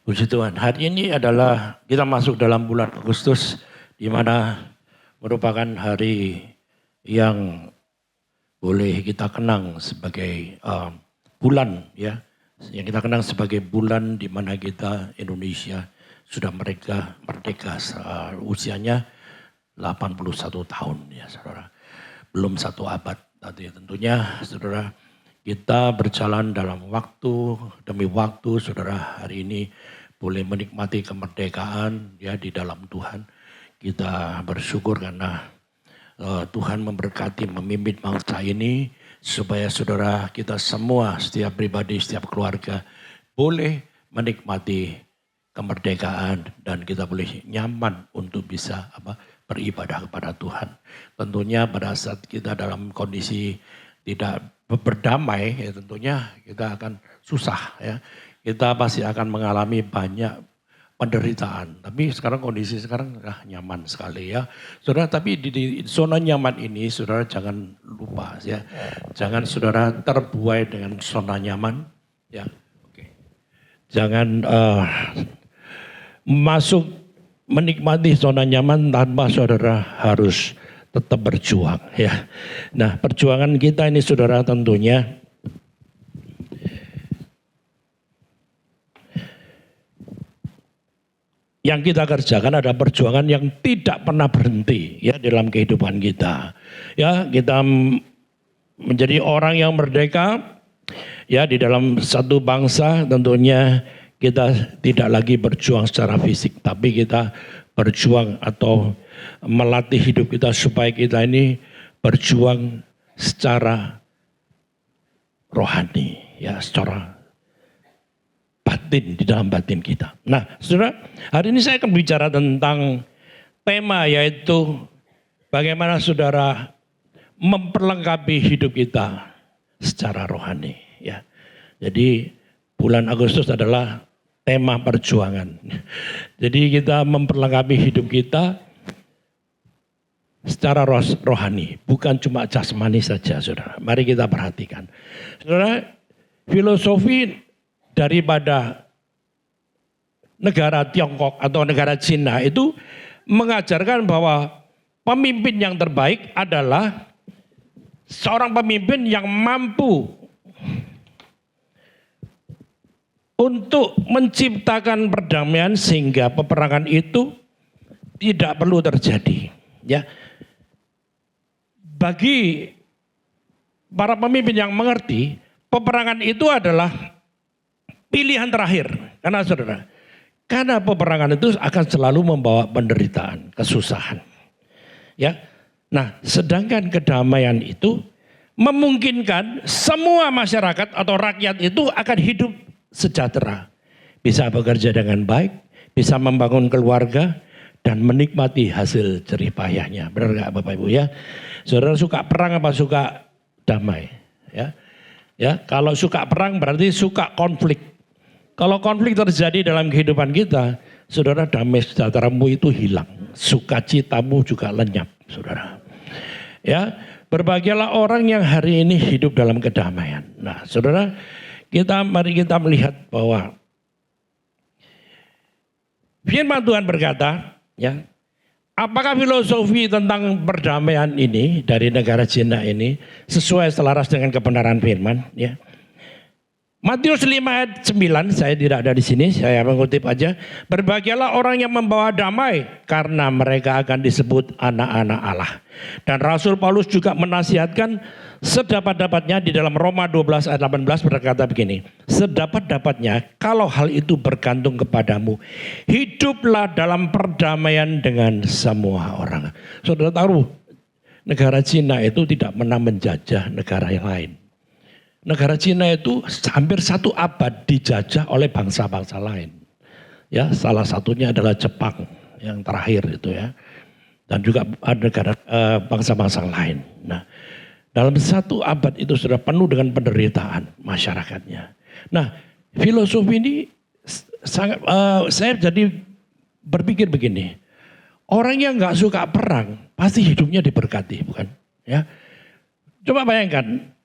Puji Tuhan, hari ini adalah kita masuk dalam bulan Agustus di mana merupakan hari yang boleh kita kenang sebagai bulan ya. Yang kita kenang sebagai bulan di mana kita Indonesia sudah merdeka usianya 81 tahun ya saudara. Belum satu abad tadi tentunya saudara. Kita berjalan dalam waktu demi waktu, saudara, hari ini boleh menikmati kemerdekaan ya di dalam Tuhan. Kita bersyukur karena Tuhan memberkati, memimpin bangsa ini supaya saudara kita semua, setiap pribadi, setiap keluarga boleh menikmati kemerdekaan dan kita boleh nyaman untuk bisa beribadah kepada Tuhan. Tentunya pada saat kita dalam kondisi tidak berdamai ya tentunya kita akan susah ya. Kita pasti akan mengalami banyak penderitaan. Tapi sekarang kondisi sekarang nyaman sekali ya. Saudara, tapi di zona nyaman ini saudara jangan lupa ya. Jangan saudara terbuai dengan zona nyaman ya. Oke. Jangan masuk menikmati zona nyaman tanpa saudara harus tetap berjuang ya. Nah, perjuangan kita ini saudara tentunya yang kita kerjakan ada perjuangan yang tidak pernah berhenti ya dalam kehidupan kita. Ya, kita menjadi orang yang merdeka ya di dalam satu bangsa tentunya kita tidak lagi berjuang secara fisik tapi kita berjuang atau melatih hidup kita supaya kita ini berjuang secara rohani ya, secara batin di dalam batin kita. Nah, saudara, hari ini saya akan bicara tentang tema yaitu bagaimana saudara memperlengkapi hidup kita secara rohani ya. Jadi bulan Agustus adalah tema perjuangan. Jadi kita memperlengkapi hidup kita secara rohani, bukan cuma jasmani saja saudara. Mari kita perhatikan. Saudara, filosofi daripada negara Tiongkok atau negara Cina itu mengajarkan bahwa pemimpin yang terbaik adalah seorang pemimpin yang mampu untuk menciptakan perdamaian sehingga peperangan itu tidak perlu terjadi. Ya, bagi para pemimpin yang mengerti, peperangan itu adalah pilihan terakhir. Karena peperangan itu akan selalu membawa penderitaan, kesusahan. Ya, nah sedangkan kedamaian itu memungkinkan semua masyarakat atau rakyat itu akan hidup sejahtera, bisa bekerja dengan baik, bisa membangun keluarga dan menikmati hasil jerih payahnya. Benar nggak Bapak Ibu ya? Saudara suka perang apa suka damai? Ya, ya kalau suka perang berarti suka konflik. Kalau konflik terjadi dalam kehidupan kita, saudara damai sejahteramu itu hilang, sukacitamu juga lenyap, saudara. Ya, berbahagialah orang yang hari ini hidup dalam kedamaian. Nah, saudara. Mari kita melihat bahwa firman Tuhan berkata, ya, apakah filosofi tentang perdamaian ini dari negara Cina ini sesuai selaras dengan kebenaran firman? Ya. Matius 5 ayat 9, saya tidak ada di sini, saya mengutip aja. Berbahagialah orang yang membawa damai karena mereka akan disebut anak-anak Allah. Dan Rasul Paulus juga menasihatkan sedapat-dapatnya di dalam Roma 12 ayat 18 berkata begini. Sedapat-dapatnya kalau hal itu bergantung kepadamu, hiduplah dalam perdamaian dengan semua orang. Saudara tahu negara Cina itu tidak pernah menjajah negara yang lain. Negara Cina itu hampir satu abad dijajah oleh bangsa-bangsa lain. Ya, salah satunya adalah Jepang yang terakhir itu ya. Dan juga ada negara bangsa-bangsa lain. Nah, dalam satu abad itu sudah penuh dengan penderitaan masyarakatnya. Nah, filosofi ini sangat saya jadi berpikir begini. Orang yang nggak suka perang pasti hidupnya diberkati, bukan? Ya. Coba bayangkan.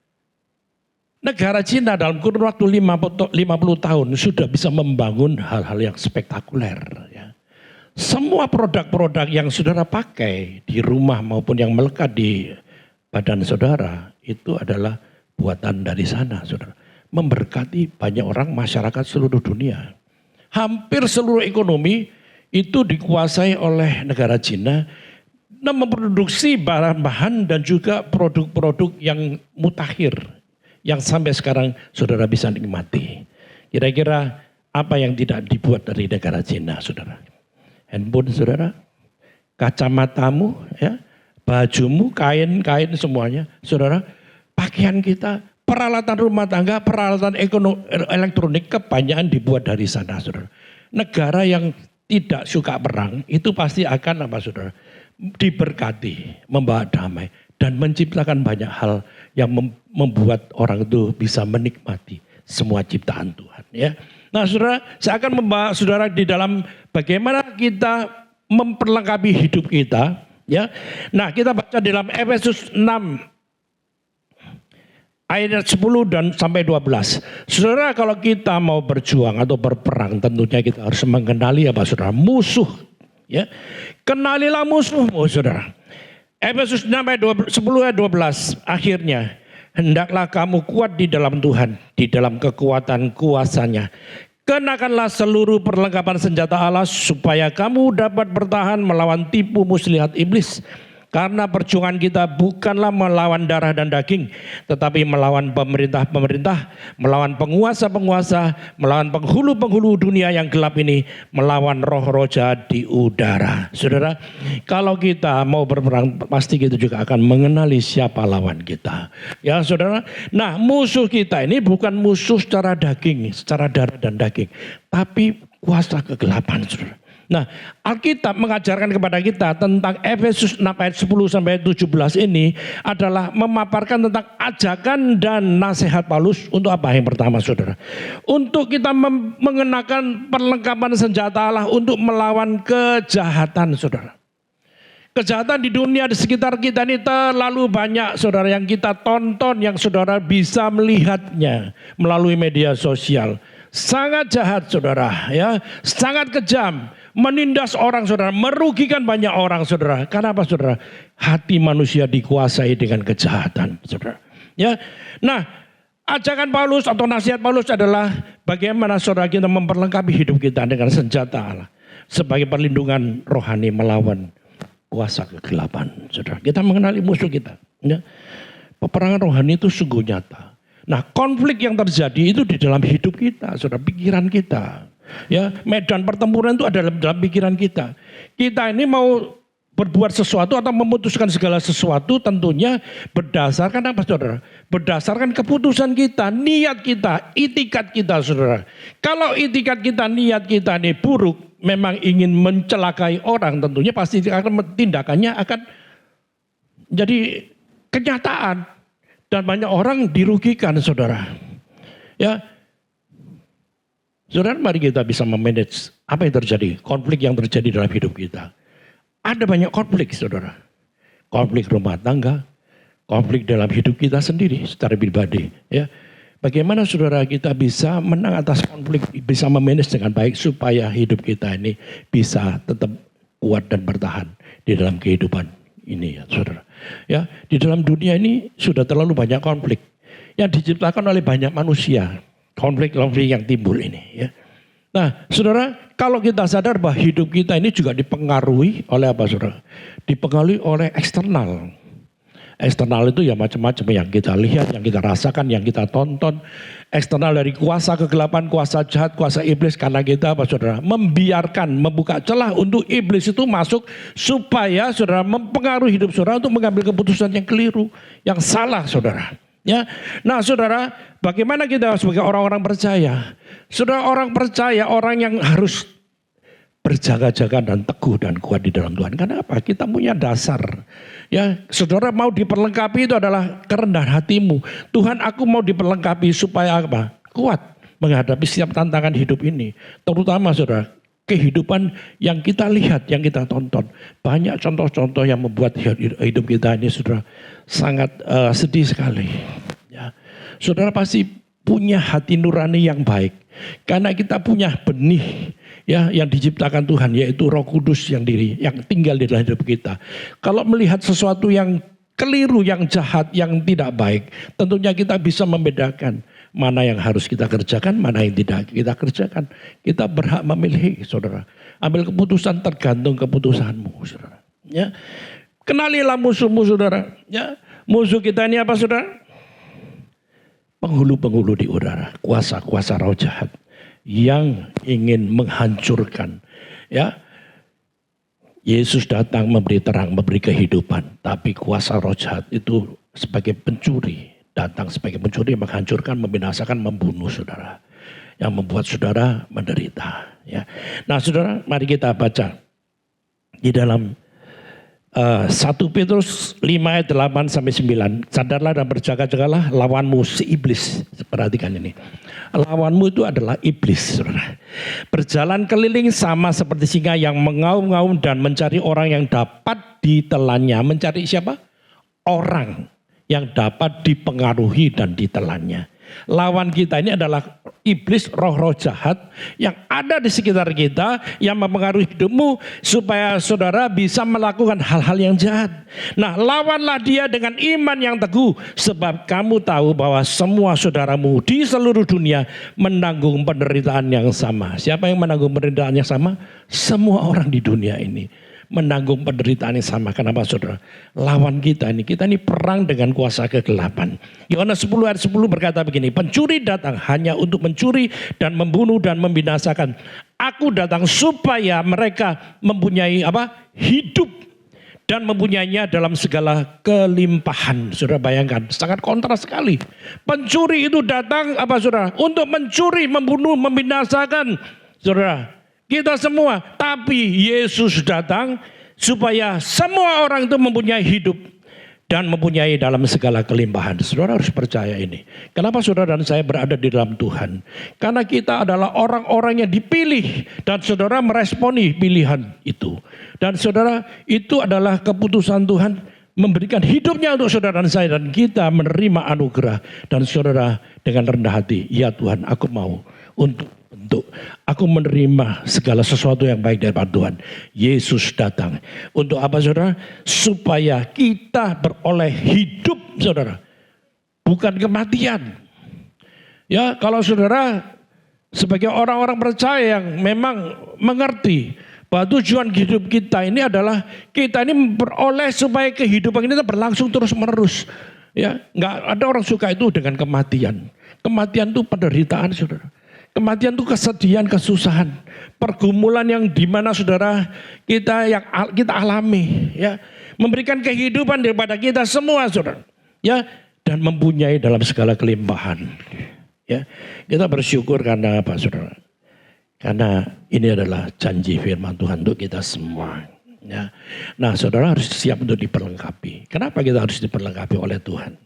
Negara Cina dalam kurun waktu 50 tahun sudah bisa membangun hal-hal yang spektakuler. Ya. Semua produk-produk yang saudara pakai di rumah maupun yang melekat di badan saudara itu adalah buatan dari sana, saudara. Memberkati banyak orang, masyarakat seluruh dunia. Hampir seluruh ekonomi itu dikuasai oleh negara Cina dan memproduksi bahan-bahan dan juga produk-produk yang mutakhir yang sampai sekarang saudara bisa nikmati. Kira-kira apa yang tidak dibuat dari negara Cina, saudara? Handphone saudara, kacamatamu, ya, bajumu, kain-kain semuanya, saudara. Pakaian kita, peralatan rumah tangga, peralatan elektronik kebanyakan dibuat dari sana, saudara. Negara yang tidak suka perang itu pasti akan apa, saudara? Diberkati, membawa damai dan menciptakan banyak hal yang membuat orang itu bisa menikmati semua ciptaan Tuhan, ya. Nah, saudara, saya akan membawa saudara di dalam bagaimana kita memperlengkapi hidup kita, ya. Nah, kita baca dalam Efesus 6 ayat 10 dan sampai 12. Saudara, kalau kita mau berjuang atau berperang, tentunya kita harus mengenali apa, saudara? Musuh, ya. Kenalilah musuhmu, saudara. Efesus 6 ayat 10 ayat 12, akhirnya hendaklah kamu kuat di dalam Tuhan, di dalam kekuatan kuasanya. Kenakanlah seluruh perlengkapan senjata Allah supaya kamu dapat bertahan melawan tipu muslihat iblis. Karena perjuangan kita bukanlah melawan darah dan daging, tetapi melawan pemerintah-pemerintah, melawan penguasa-penguasa, melawan penghulu-penghulu dunia yang gelap ini, melawan roh-roh jahat di udara. Saudara, kalau kita mau berperang, pasti kita juga akan mengenali siapa lawan kita. Ya, saudara. Nah, musuh kita ini bukan musuh secara daging, secara darah dan daging, tapi kuasa kegelapan, saudara. Nah, Alkitab mengajarkan kepada kita tentang Efesus 6 ayat 10 sampai 17 ini adalah memaparkan tentang ajakan dan nasihat Paulus untuk apa? Yang pertama, saudara, untuk kita mengenakan perlengkapan senjata Allah untuk melawan kejahatan, saudara. Kejahatan di dunia di sekitar kita ini terlalu banyak, saudara, yang kita tonton, yang saudara bisa melihatnya melalui media sosial. Sangat jahat, saudara, ya, sangat kejam, menindas orang, saudara, merugikan banyak orang, saudara. Karena apa, saudara? Hati manusia dikuasai dengan kejahatan, saudara. Ya, nah, ajakan Paulus atau nasihat Paulus adalah bagaimana, saudara, kita memperlengkapi hidup kita dengan senjata Allah sebagai perlindungan rohani melawan kuasa kegelapan, saudara. Kita mengenali musuh kita. Ya. Peperangan rohani itu sungguh nyata. Nah, konflik yang terjadi itu di dalam hidup kita, saudara, pikiran kita. Ya, medan pertempuran itu ada dalam pikiran kita. Kita ini mau berbuat sesuatu atau memutuskan segala sesuatu tentunya berdasarkan apa, saudara? Berdasarkan keputusan kita, niat kita, itikat kita, saudara. Kalau itikat kita, niat kita ini buruk, memang ingin mencelakai orang, tentunya pasti tindakannya akan jadi kenyataan. Dan banyak orang dirugikan, saudara. Ya, saudara, mari kita bisa memanage apa yang terjadi, konflik yang terjadi dalam hidup kita. Ada banyak konflik, saudara. Konflik rumah tangga, konflik dalam hidup kita sendiri secara pribadi. Ya, bagaimana, saudara, kita bisa menang atas konflik, bisa memanage dengan baik supaya hidup kita ini bisa tetap kuat dan bertahan di dalam kehidupan ini, ya, saudara. Ya, di dalam dunia ini sudah terlalu banyak konflik yang diciptakan oleh banyak manusia. Konflik-konflik yang timbul ini, ya. Nah, saudara, kalau kita sadar bahwa hidup kita ini juga dipengaruhi oleh apa, saudara? Dipengaruhi oleh eksternal. Eksternal itu ya macam-macam yang kita lihat, yang kita rasakan, yang kita tonton. Eksternal dari kuasa kegelapan, kuasa jahat, kuasa iblis. Karena kita apa, saudara? Membiarkan, membuka celah untuk iblis itu masuk supaya, saudara, mempengaruhi hidup saudara untuk mengambil keputusan yang keliru, yang salah, saudara. Ya, nah, saudara, bagaimana kita sebagai orang-orang percaya? Saudara, orang percaya, orang yang harus berjaga-jaga dan teguh dan kuat di dalam Tuhan. Karena apa? Kita punya dasar. Ya, saudara, mau diperlengkapi itu adalah kerendahan hatimu. Tuhan, aku mau diperlengkapi supaya apa? Kuat menghadapi setiap tantangan hidup ini. Terutama, saudara, kehidupan yang kita lihat, yang kita tonton. Banyak contoh-contoh yang membuat hidup kita ini, saudara, sangat sedih sekali. Ya. saudara pasti punya hati nurani yang baik. Karena kita punya benih ya yang diciptakan Tuhan, yaitu Roh Kudus yang tinggal di dalam hidup kita. Kalau melihat sesuatu yang keliru, yang jahat, yang tidak baik, tentunya kita bisa membedakan mana yang harus kita kerjakan, mana yang tidak kita kerjakan. Kita berhak memilih, saudara. Ambil keputusan tergantung keputusanmu, saudara. Ya, kenalilah musuhmu, saudara. Ya, musuh kita ini apa, saudara? Penghulu-penghulu di udara, kuasa-kuasa roh jahat yang ingin menghancurkan. Ya, Yesus datang memberi terang, memberi kehidupan, tapi kuasa roh jahat itu sebagai pencuri, datang sebagai pencuri, menghancurkan, membinasakan, membunuh saudara, yang membuat saudara menderita. Ya, nah saudara, mari kita baca di dalam 1 Petrus 5 ayat 8 sampai 9. Sadarlah dan berjaga-jagalah lawanmu si iblis. Perhatikan ini. Lawanmu itu adalah iblis, saudara. Berjalan keliling sama seperti singa yang mengaum-ngaum dan mencari orang yang dapat ditelannya. Mencari siapa? Orang yang dapat dipengaruhi dan ditelannya. Lawan kita ini adalah iblis, roh-roh jahat yang ada di sekitar kita, yang mempengaruhi hidupmu supaya saudara bisa melakukan hal-hal yang jahat. Nah, lawanlah dia dengan iman yang teguh, sebab kamu tahu bahwa semua saudaramu di seluruh dunia menanggung penderitaan yang sama. Siapa yang menanggung penderitaan yang sama? Semua orang di dunia ini menanggung penderitaan yang sama. Kenapa, saudara? Lawan kita ini perang dengan kuasa kegelapan. Yohanes 10 ayat 10 berkata begini, pencuri datang hanya untuk mencuri dan membunuh dan membinasakan. Aku datang supaya mereka mempunyai apa? Hidup dan mempunyainya dalam segala kelimpahan. Saudara bayangkan, sangat kontras sekali. Pencuri itu datang apa, saudara? Untuk mencuri, membunuh, membinasakan. Saudara, kita semua, tapi Yesus datang supaya semua orang itu mempunyai hidup dan mempunyai dalam segala kelimpahan. Saudara harus percaya ini. Kenapa saudara dan saya berada di dalam Tuhan? Karena kita adalah orang-orang yang dipilih dan saudara meresponi pilihan itu. Dan saudara, itu adalah keputusan Tuhan memberikan hidupnya untuk saudara dan saya, dan kita menerima anugerah. Dan saudara dengan rendah hati, ya Tuhan, aku mau untuk aku menerima segala sesuatu yang baik daripada Tuhan. Yesus datang untuk apa, saudara? Supaya kita beroleh hidup, saudara, bukan kematian. Ya, kalau saudara sebagai orang-orang percaya yang memang mengerti bahwa tujuan hidup kita ini adalah kita ini beroleh supaya kehidupan kita berlangsung terus menerus. Ya, nggak ada orang suka itu dengan kematian. Kematian itu penderitaan, saudara. Kematian itu kesedihan, kesusahan, pergumulan yang dimana saudara kita alami, ya, memberikan kehidupan daripada kita semua, saudara, ya, dan mempunyai dalam segala kelimpahan, ya. Kita bersyukur karena apa, saudara? Karena ini adalah janji firman Tuhan untuk kita semua, ya. Nah, saudara harus siap untuk diperlengkapi. Kenapa kita harus diperlengkapi oleh Tuhan?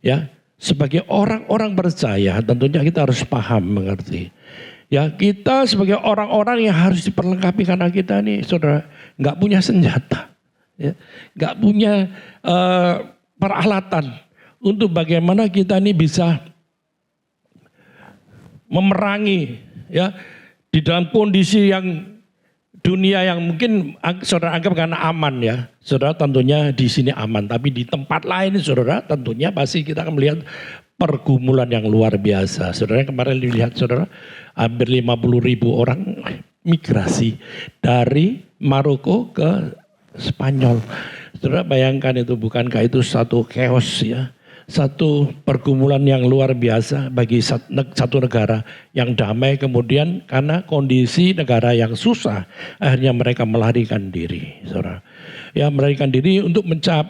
Ya. Sebagai orang-orang percaya tentunya kita harus paham, mengerti. Ya, kita sebagai orang-orang yang harus diperlengkapi karena kita ini, saudara, nggak punya senjata, ya, nggak punya peralatan untuk bagaimana kita ini bisa memerangi, ya, di dalam kondisi yang dunia yang mungkin saudara anggap karena aman, ya. Saudara tentunya di sini aman, tapi di tempat lain saudara tentunya pasti kita akan melihat pergumulan yang luar biasa. Saudara kemarin dilihat, saudara, hampir 50.000 orang migrasi dari Maroko ke Spanyol. Saudara bayangkan itu, bukankah itu satu chaos, ya. Satu pergumulan yang luar biasa bagi satu negara yang damai, kemudian karena kondisi negara yang susah akhirnya mereka melarikan diri, saudara. Ya, melarikan diri untuk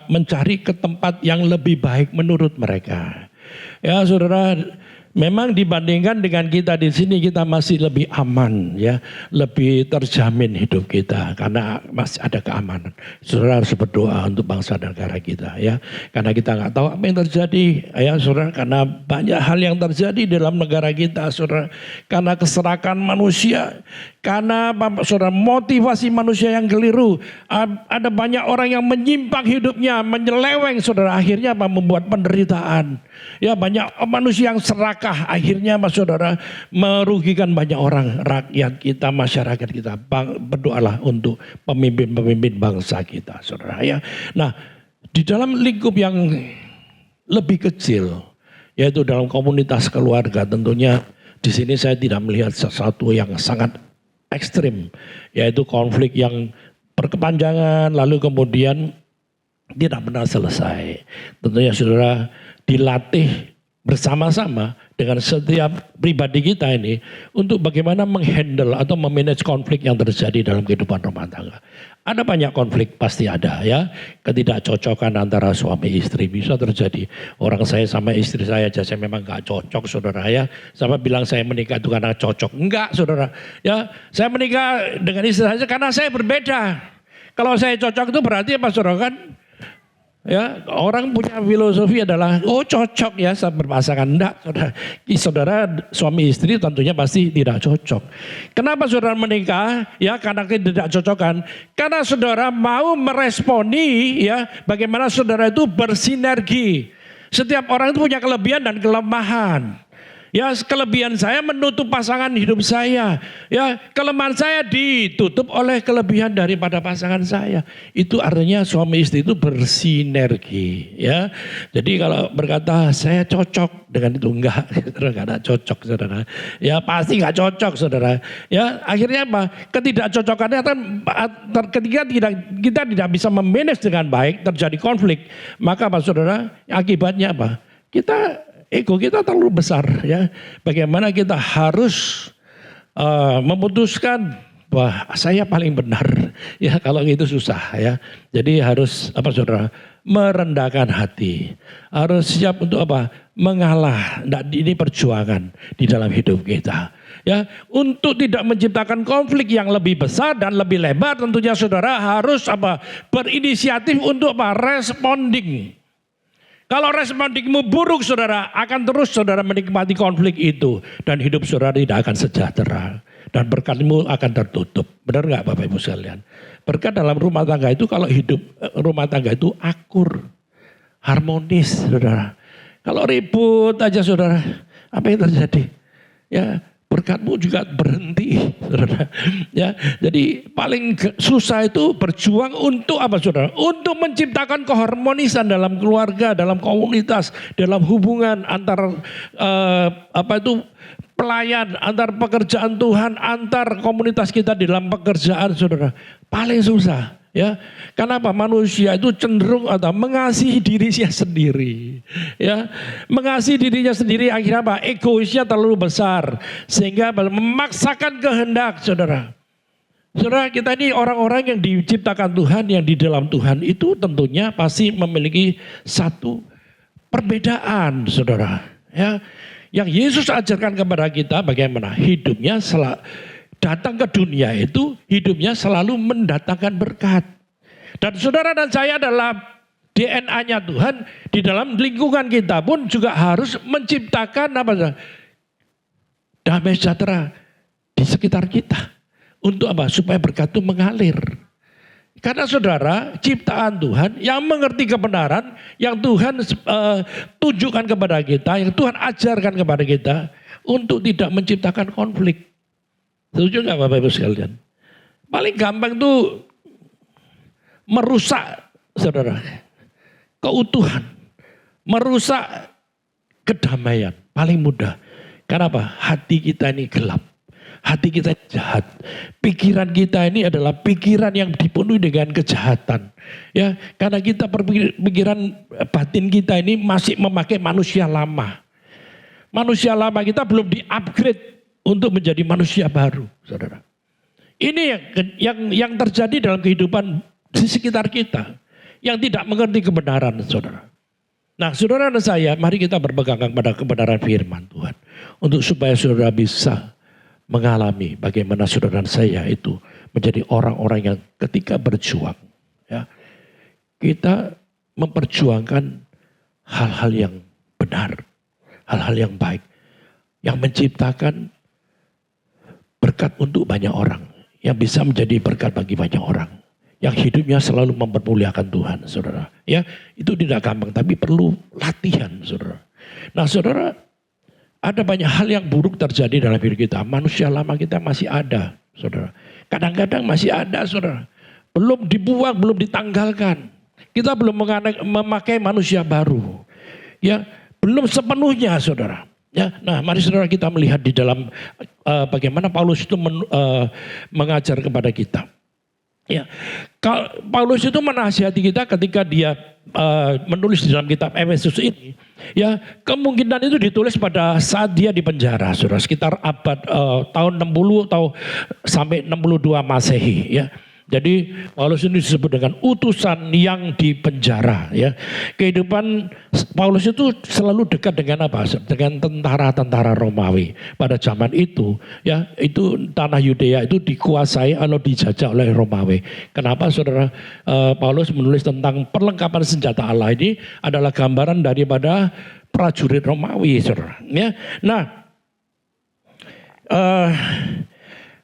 mencari ke tempat yang lebih baik menurut mereka. Ya, saudara, Memang dibandingkan dengan kita di sini kita masih lebih aman ya, lebih terjamin hidup kita karena masih ada keamanan. Saudara harus berdoa untuk bangsa dan negara kita ya, karena kita nggak tahu apa yang terjadi ya saudara, karena banyak hal yang terjadi dalam negara kita saudara, karena keserakan manusia, karena saudara motivasi manusia yang keliru, ada banyak orang yang menyimpang hidupnya, menyeleweng saudara, akhirnya membuat penderitaan. Ya banyak manusia yang serakah, akhirnya saudara merugikan banyak orang, rakyat kita, masyarakat kita. Berdoalah untuk pemimpin-pemimpin bangsa kita saudara ya. Nah di dalam lingkup yang lebih kecil, yaitu dalam komunitas keluarga, tentunya di sini saya tidak melihat sesuatu yang sangat ekstrim, yaitu konflik yang berkepanjangan lalu kemudian tidak pernah selesai. Tentunya saudara dilatih bersama-sama dengan setiap pribadi kita ini untuk bagaimana menghandle atau memanage konflik yang terjadi dalam kehidupan rumah tangga. Ada banyak konflik, pasti ada ya. Ketidakcocokan antara suami istri bisa terjadi. Orang saya sama istri saya aja saya memang gak cocok saudara ya. Sama bilang saya menikah itu karena cocok. Enggak saudara ya. Saya menikah dengan istri saya karena saya berbeda. Kalau saya cocok itu berarti apa saudara kan? Ya, orang punya filosofi adalah cocok ya saat berpasangan. Enggak, saudara suami istri tentunya pasti tidak cocok. Kenapa saudara menikah? Ya karena tidak cocokan. Karena saudara mau meresponi ya bagaimana saudara itu bersinergi. Setiap orang itu punya kelebihan dan kelemahan. Ya kelebihan saya menutup pasangan hidup saya. Ya kelemahan saya ditutup oleh kelebihan daripada pasangan saya. Itu artinya suami istri itu bersinergi. Ya, jadi kalau berkata saya cocok dengan itu enggak ada cocok saudara. Ya pasti enggak cocok saudara. Ya akhirnya apa? Ketidakcocokannya kan ketika kita tidak bisa memanage dengan baik, terjadi konflik. Maka apa saudara? Akibatnya apa? Ego kita terlalu besar ya. Bagaimana kita harus memutuskan bahwa saya paling benar. Ya kalau itu susah ya. Jadi harus saudara merendahkan hati. Harus siap untuk mengalah. Ini perjuangan di dalam hidup kita. Ya, untuk tidak menciptakan konflik yang lebih besar dan lebih lebar, tentunya saudara harus berinisiatif untuk responding. Kalau respondingmu buruk saudara, akan terus saudara menikmati konflik itu. Dan hidup saudara tidak akan sejahtera. Dan berkatmu akan tertutup. Benar gak Bapak Ibu sekalian? Berkat dalam rumah tangga itu, kalau hidup rumah tangga itu akur, harmonis saudara. Kalau ribut aja saudara, apa yang terjadi? Ya berkatmu juga berhenti saudara. Ya, jadi paling susah itu berjuang untuk saudara? Untuk menciptakan keharmonisan dalam keluarga, dalam komunitas, dalam hubungan antar pelayan, antar pekerjaan Tuhan, antar komunitas kita di dalam pekerjaan saudara. Paling susah. Ya, kenapa manusia itu cenderung mengasihi dirinya sendiri, ya, mengasihi dirinya sendiri akhirnya egoisnya terlalu besar sehingga memaksakan kehendak saudara. Saudara kita ini orang-orang yang diciptakan Tuhan, yang di dalam Tuhan itu tentunya pasti memiliki satu perbedaan saudara. Ya, yang Yesus ajarkan kepada kita bagaimana hidupnya datang ke dunia itu hidupnya selalu mendatangkan berkat. Dan saudara dan saya adalah DNA-nya Tuhan, di dalam lingkungan kita pun juga harus menciptakan damai sejahtera di sekitar kita. Untuk supaya berkat itu mengalir. Karena saudara ciptaan Tuhan yang mengerti kebenaran, yang Tuhan tunjukkan kepada kita, yang Tuhan ajarkan kepada kita untuk tidak menciptakan konflik. Setuju gak Bapak Ibu sekalian? Paling gampang tuh merusak saudara keutuhan, merusak kedamaian, paling mudah. Karena hati kita ini gelap, hati kita jahat, pikiran kita ini adalah pikiran yang dipenuhi dengan kejahatan. Ya, karena kita pikiran batin kita ini masih memakai manusia lama. Manusia lama kita belum di-upgrade untuk menjadi manusia baru, saudara. Ini yang terjadi dalam kehidupan di sekitar kita, yang tidak mengerti kebenaran, saudara. Nah, saudara dan saya, mari kita berpegang pada kebenaran firman Tuhan. untuk supaya saudara bisa mengalami bagaimana saudara dan saya itu menjadi orang-orang yang ketika berjuang, ya, kita memperjuangkan hal-hal yang benar, hal-hal yang baik, yang menciptakan berkat untuk banyak orang, yang bisa menjadi berkat bagi banyak orang, yang hidupnya selalu mempermuliakan Tuhan, saudara. Ya, itu tidak gampang, tapi perlu latihan, saudara. Nah, saudara, ada banyak hal yang buruk terjadi dalam hidup kita. Manusia lama kita masih ada, saudara. Kadang-kadang masih ada, saudara. Belum dibuang, belum ditanggalkan. Kita belum memakai manusia baru. Ya, belum sepenuhnya, saudara. Ya, nah, mari saudara kita melihat di dalam bagaimana Paulus itu mengajar kepada kita. Ya, Paulus itu menasihati kita ketika dia menulis di dalam kitab Efesus ini. Ya, kemungkinan itu ditulis pada saat dia di penjara, saudara, sekitar abad tahun 60 atau sampai 62 Masehi. Ya. Jadi Paulus ini disebut dengan utusan yang di penjara. Ya, kehidupan Paulus itu selalu dekat dengan apa? Dengan tentara-tentara Romawi pada zaman itu. Ya, itu tanah Yudea itu dikuasai atau dijajah oleh Romawi. Kenapa saudara? Paulus menulis tentang perlengkapan senjata Allah ini adalah gambaran daripada prajurit Romawi, saudara. Ya, nah.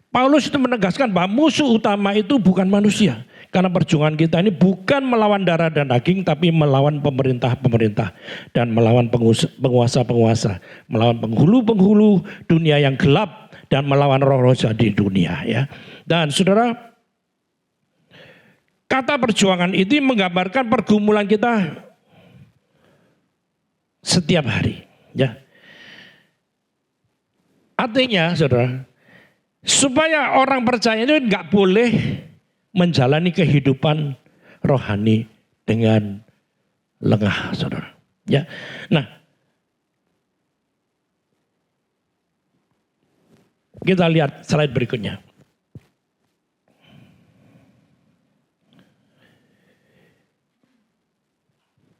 Paulus itu menegaskan bahwa musuh utama itu bukan manusia. Karena perjuangan kita ini bukan melawan darah dan daging, tapi melawan pemerintah-pemerintah. Dan melawan penguasa-penguasa. Melawan penghulu-penghulu dunia yang gelap. Dan melawan roh-roh jahat di dunia. Ya. Dan saudara, kata perjuangan itu menggambarkan pergumulan kita setiap hari. Ya. Artinya saudara, supaya orang percaya itu nggak boleh menjalani kehidupan rohani dengan lengah, saudara. Ya, nah kita lihat slide berikutnya.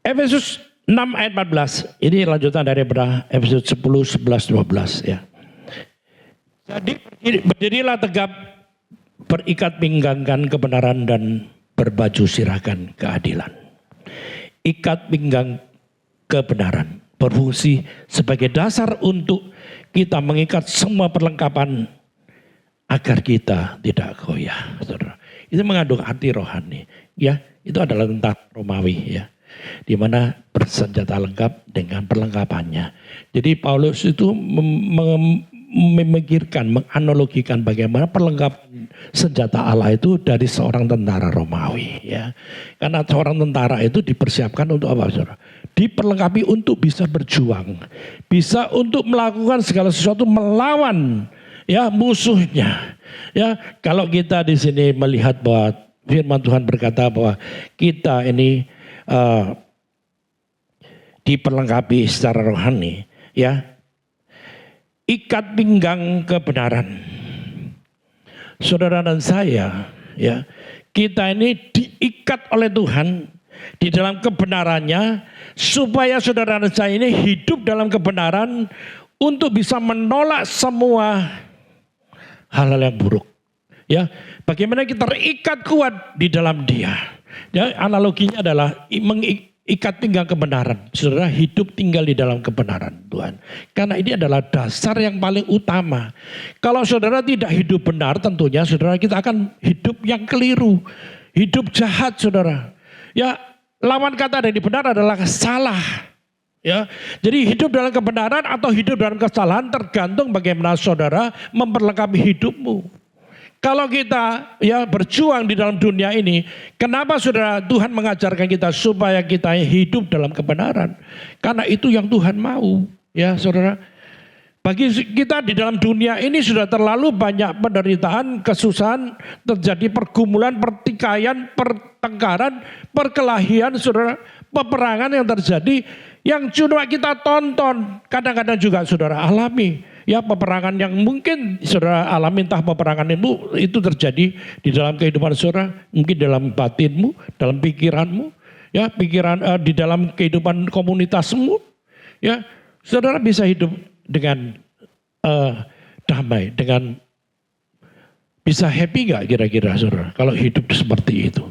Efesus 6 ayat 14, ini lanjutan daripada Efesus 10, 11, 12 ya. Jadi berdirilah tegap, berikat pinggangkan kebenaran dan berbaju sirahkan keadilan. Ikat pinggang kebenaran berfungsi sebagai dasar untuk kita mengikat semua perlengkapan agar kita tidak goyah, saudara. Itu mengandung arti rohani, ya. Itu adalah tentara Romawi, ya, di mana bersenjata lengkap dengan perlengkapannya. Jadi Paulus itu memikirkan, menganalogikan bagaimana perlengkapan senjata Allah itu dari seorang tentara Romawi, ya. Karena seorang tentara itu dipersiapkan untuk apa, saudara? Diperlengkapi untuk bisa berjuang, bisa untuk melakukan segala sesuatu melawan, ya, musuhnya. Ya, kalau kita di sini melihat bahwa firman Tuhan berkata bahwa kita ini diperlengkapi secara rohani, ya. Ikat pinggang kebenaran. Saudara dan saya, ya, kita ini diikat oleh Tuhan di dalam kebenarannya supaya saudara dan saya ini hidup dalam kebenaran untuk bisa menolak semua hal-hal yang buruk. Ya, bagaimana kita terikat kuat di dalam Dia. Ya, analoginya adalah ikat pinggang kebenaran. Saudara hidup tinggal di dalam kebenaran Tuhan. Karena ini adalah dasar yang paling utama. Kalau saudara tidak hidup benar, tentunya saudara kita akan hidup yang keliru. Hidup jahat, saudara. Ya, lawan kata dari benar adalah salah. Ya, jadi hidup dalam kebenaran atau hidup dalam kesalahan tergantung bagaimana saudara memperlengkapi hidupmu. Kalau kita, ya, berjuang di dalam dunia ini, kenapa saudara Tuhan mengajarkan kita supaya kita hidup dalam kebenaran? Karena itu yang Tuhan mau, ya saudara. Bagi kita di dalam dunia ini sudah terlalu banyak penderitaan, kesusahan, terjadi pergumulan, pertikaian, pertengkaran, perkelahian, saudara, peperangan yang terjadi, yang cuma kita tonton, kadang-kadang juga saudara alami. Ya, peperangan yang mungkin saudara alami, entah peperangan itu terjadi di dalam kehidupan saudara, mungkin dalam batinmu, dalam pikiranmu, ya, di dalam kehidupan komunitasmu, ya, saudara bisa hidup dengan damai dengan bisa happy nggak kira-kira saudara kalau hidup seperti itu?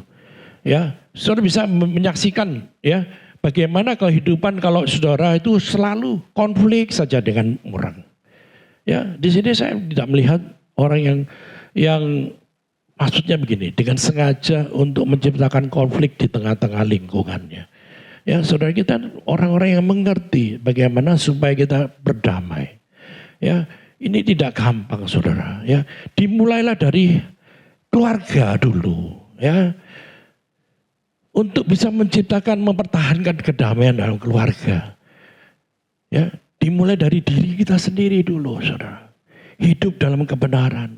Ya, saudara bisa menyaksikan ya bagaimana kehidupan kalau saudara itu selalu konflik saja dengan orang. Ya, di sini saya tidak melihat orang yang maksudnya begini, dengan sengaja untuk menciptakan konflik di tengah-tengah lingkungannya. Ya, saudara kita orang-orang yang mengerti bagaimana supaya kita berdamai. Ya, ini tidak gampang saudara. Ya, dimulailah dari keluarga dulu. Ya, untuk bisa menciptakan, mempertahankan kedamaian dalam keluarga. Ya, dimulai dari diri kita sendiri dulu saudara. Hidup dalam kebenaran.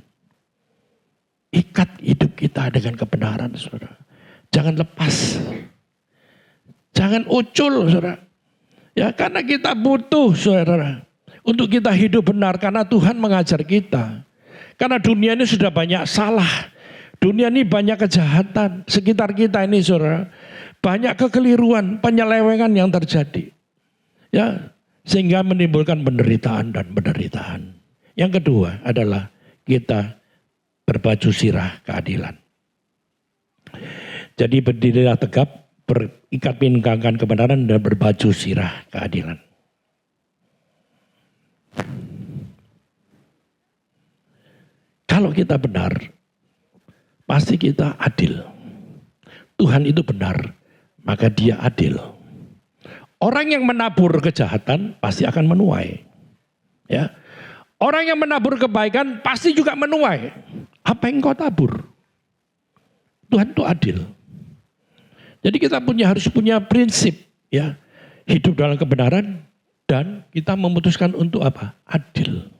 Ikat hidup kita dengan kebenaran saudara. Jangan lepas. Jangan ucul saudara. Ya, karena kita butuh saudara. Untuk kita hidup benar karena Tuhan mengajar kita. Karena dunia ini sudah banyak salah. Dunia ini banyak kejahatan. Sekitar kita ini saudara. Banyak kekeliruan, penyelewengan yang terjadi. Ya, sehingga menimbulkan penderitaan dan penderitaan. Yang kedua adalah kita berbaju sirah keadilan. Jadi berdirilah tegap, berikat pinggangkan kebenaran dan berbaju sirah keadilan. Kalau kita benar, pasti kita adil. Tuhan itu benar, maka dia adil. Orang yang menabur kejahatan pasti akan menuai. Ya. Orang yang menabur kebaikan pasti juga menuai. Apa yang kau tabur? Tuhan itu adil. Jadi kita harus punya prinsip ya, hidup dalam kebenaran dan kita memutuskan untuk apa? Adil.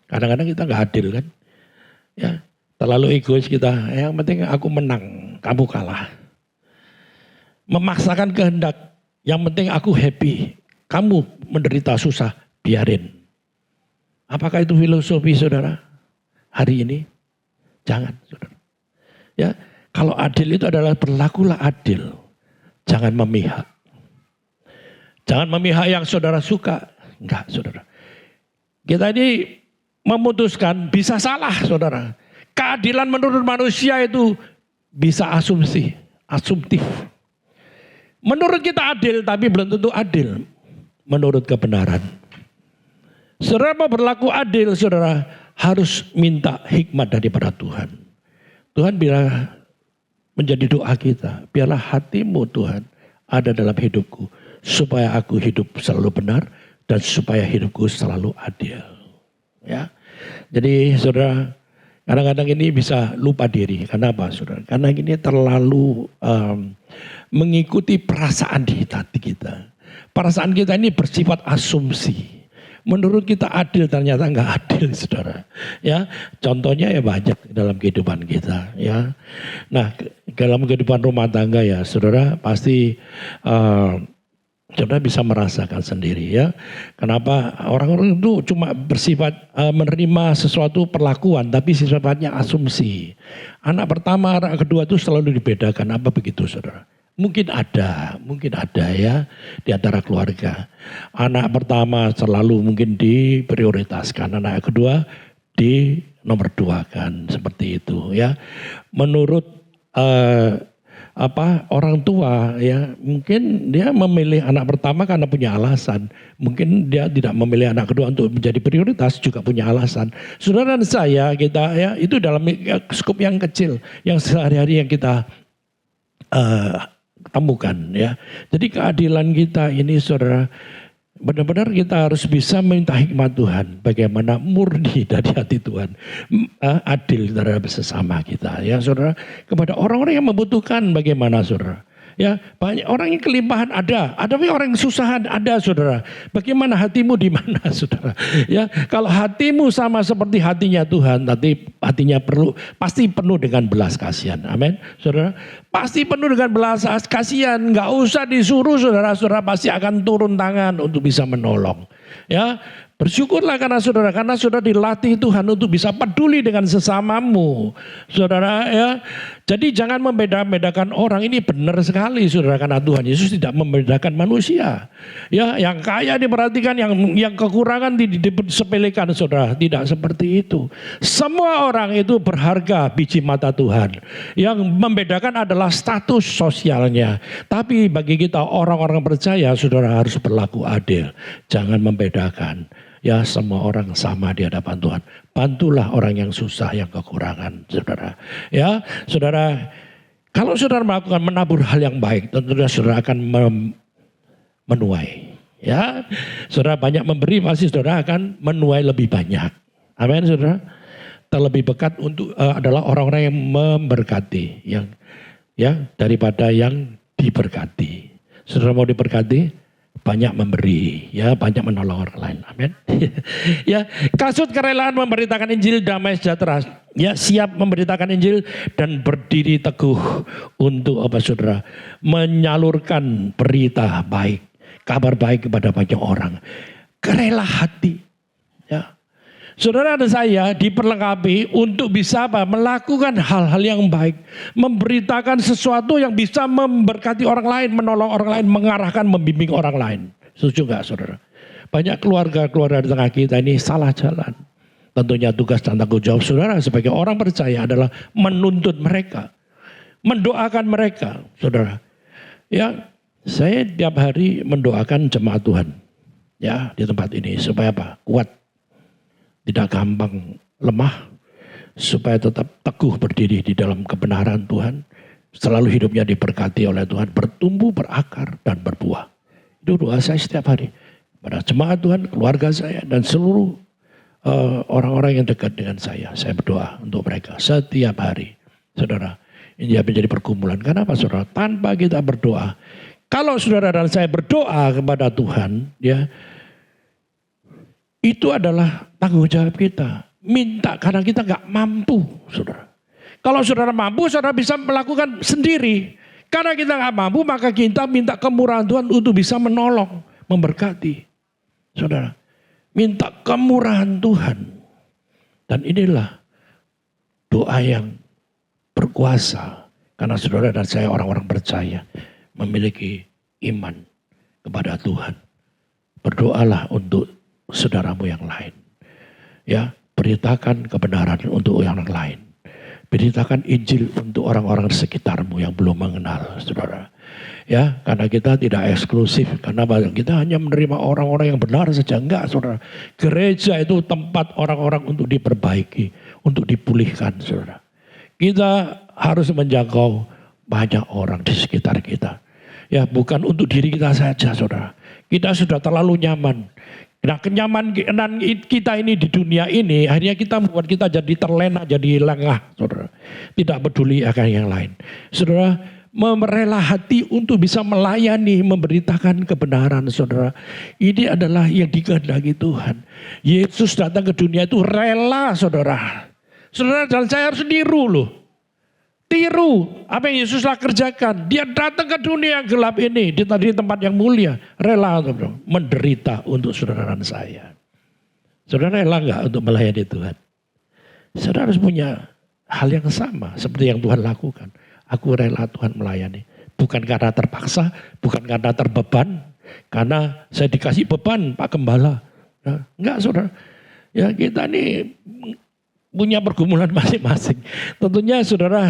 Kadang-kadang kita nggak adil kan? Ya, terlalu egois kita. Yang penting aku menang, kamu kalah. Memaksakan kehendak. Yang penting aku happy, kamu menderita susah, biarin. Apakah itu filosofi saudara hari ini? Jangan saudara. Ya, kalau adil itu adalah berlakulah adil. Jangan memihak. Jangan memihak yang saudara suka. Enggak saudara. Kita ini memutuskan bisa salah saudara. Keadilan menurut manusia itu bisa asumtif. Menurut kita adil tapi belum tentu adil menurut kebenaran. Saudara mau berlaku adil, saudara harus minta hikmat daripada Tuhan. Tuhan bila menjadi doa kita, biarlah hatimu Tuhan ada dalam hidupku, supaya aku hidup selalu benar dan supaya hidupku selalu adil. Ya, jadi saudara kadang-kadang ini bisa lupa diri. Kenapa saudara? Karena ini terlalu mengikuti perasaan di hati kita. Perasaan kita ini bersifat asumsi. Menurut kita adil, ternyata enggak adil saudara. Ya, contohnya ya banyak dalam kehidupan kita. Ya, nah dalam kehidupan rumah tangga ya saudara pasti saudara bisa merasakan sendiri ya. Kenapa orang-orang itu cuma bersifat menerima sesuatu perlakuan tapi sifatnya asumsi. Anak pertama, anak kedua itu selalu dibedakan. Apa begitu saudara? Mungkin ada ya di antara keluarga. Anak pertama selalu mungkin diprioritaskan, anak kedua di nomor dua kan seperti itu ya. Menurut orang tua ya mungkin dia memilih anak pertama karena punya alasan. Mungkin dia tidak memilih anak kedua untuk menjadi prioritas juga punya alasan. Saudara dan saya kita ya itu dalam skup yang kecil yang sehari-hari yang kita temukan ya. Jadi keadilan kita ini saudara benar-benar kita harus bisa minta hikmat Tuhan. Bagaimana murni dari hati Tuhan. Adil terhadap sesama kita ya saudara. Kepada orang-orang yang membutuhkan bagaimana saudara. Ya, banyak orang yang kelimpahan ada orang yang kesusahan ada saudara. Bagaimana hatimu di mana saudara? Ya, kalau hatimu sama seperti hatinya Tuhan, nanti hatinya pasti penuh dengan belas kasihan. Amin, saudara. Pasti penuh dengan belas kasihan. Nggak usah disuruh saudara pasti akan turun tangan untuk bisa menolong. Ya, Bersyukurlah karena saudara dilatih Tuhan untuk bisa peduli dengan sesamamu. Saudara ya. Jadi jangan membeda-bedakan orang, ini benar sekali saudara, karena Tuhan Yesus tidak membedakan manusia. Ya, yang kaya diperhatikan, yang kekurangan disepelekan saudara, tidak seperti itu. Semua orang itu berharga biji mata Tuhan. Yang membedakan adalah status sosialnya. Tapi bagi kita orang-orang percaya, saudara harus berlaku adil. Jangan membedakan. Ya, semua orang sama di hadapan Tuhan. Bantulah orang yang susah, yang kekurangan, saudara. Ya, saudara, kalau saudara melakukan menabur hal yang baik, tentunya saudara akan menuai. Ya, saudara banyak memberi, pasti saudara akan menuai lebih banyak. Amin, saudara. Terlebih bekat untuk adalah orang-orang yang memberkati, yang ya daripada yang diberkati. Saudara mau diberkati? Banyak memberi, ya banyak menolong orang lain, amin. Ya, kasut kerelaan memberitakan Injil damai sejahtera, ya siap memberitakan Injil dan berdiri teguh untuk apa saudara, menyalurkan berita baik, kabar baik kepada banyak orang. Kerela hati, ya. Saudara dan saya diperlengkapi untuk bisa apa? Melakukan hal-hal yang baik. Memberitakan sesuatu yang bisa memberkati orang lain, menolong orang lain, mengarahkan, membimbing orang lain. Setuju gak saudara? Banyak keluarga-keluarga di tengah kita ini salah jalan. Tentunya tugas dan tanggung jawab saudara sebagai orang percaya adalah menuntut mereka. Mendoakan mereka, saudara. Ya, saya tiap hari mendoakan jemaat Tuhan. Ya, di tempat ini supaya apa? Kuat. Tidak gampang lemah, supaya tetap teguh berdiri di dalam kebenaran Tuhan. Selalu hidupnya diberkati oleh Tuhan, bertumbuh, berakar, dan berbuah. Itu doa saya setiap hari. Pada jemaat Tuhan, keluarga saya, dan seluruh orang-orang yang dekat dengan saya berdoa untuk mereka setiap hari. Saudara, ini menjadi pergumulan. Kenapa saudara? Tanpa kita berdoa. Kalau saudara dan saya berdoa kepada Tuhan, ya, itu adalah tanggung jawab kita. Minta karena kita gak mampu, saudara. Kalau saudara mampu, saudara bisa melakukan sendiri. Karena kita gak mampu, maka kita minta kemurahan Tuhan untuk bisa menolong, memberkati. Saudara, minta kemurahan Tuhan. Dan inilah doa yang berkuasa. Karena saudara dan saya orang-orang percaya memiliki iman kepada Tuhan. Berdoalah untuk saudaramu yang lain. Ya, beritakan kebenaran untuk yang lain. Beritakan Injil untuk orang-orang sekitarmu yang belum mengenal, saudara. Ya, karena kita tidak eksklusif, karena kita hanya menerima orang-orang yang benar saja. Enggak, saudara. Gereja itu tempat orang-orang untuk diperbaiki, untuk dipulihkan, saudara. Kita harus menjangkau banyak orang di sekitar kita. Ya, bukan untuk diri kita saja, saudara. Kita sudah terlalu nyaman. Nah, kenyamanan kita ini di dunia ini akhirnya kita membuat kita jadi terlena, jadi lengah, saudara. Tidak peduli akan yang lain. Saudara, merela hati untuk bisa melayani, memberitakan kebenaran, saudara. Ini adalah yang dikehendaki Tuhan. Yesus datang ke dunia itu rela, saudara. Saudara dan saya harus niru loh. Tiru apa yang Yesuslah kerjakan. Dia datang ke dunia yang gelap ini di tempat yang mulia. Rela untuk menderita untuk saudara dan saya. Saudara rela gak untuk melayani Tuhan? Saudara harus punya hal yang sama seperti yang Tuhan lakukan. Aku rela Tuhan melayani. Bukan karena terpaksa, bukan karena terbeban. Karena saya dikasih beban Pak Gembala. Nah, enggak saudara. Ya kita ini punya pergumulan masing-masing. Tentunya saudara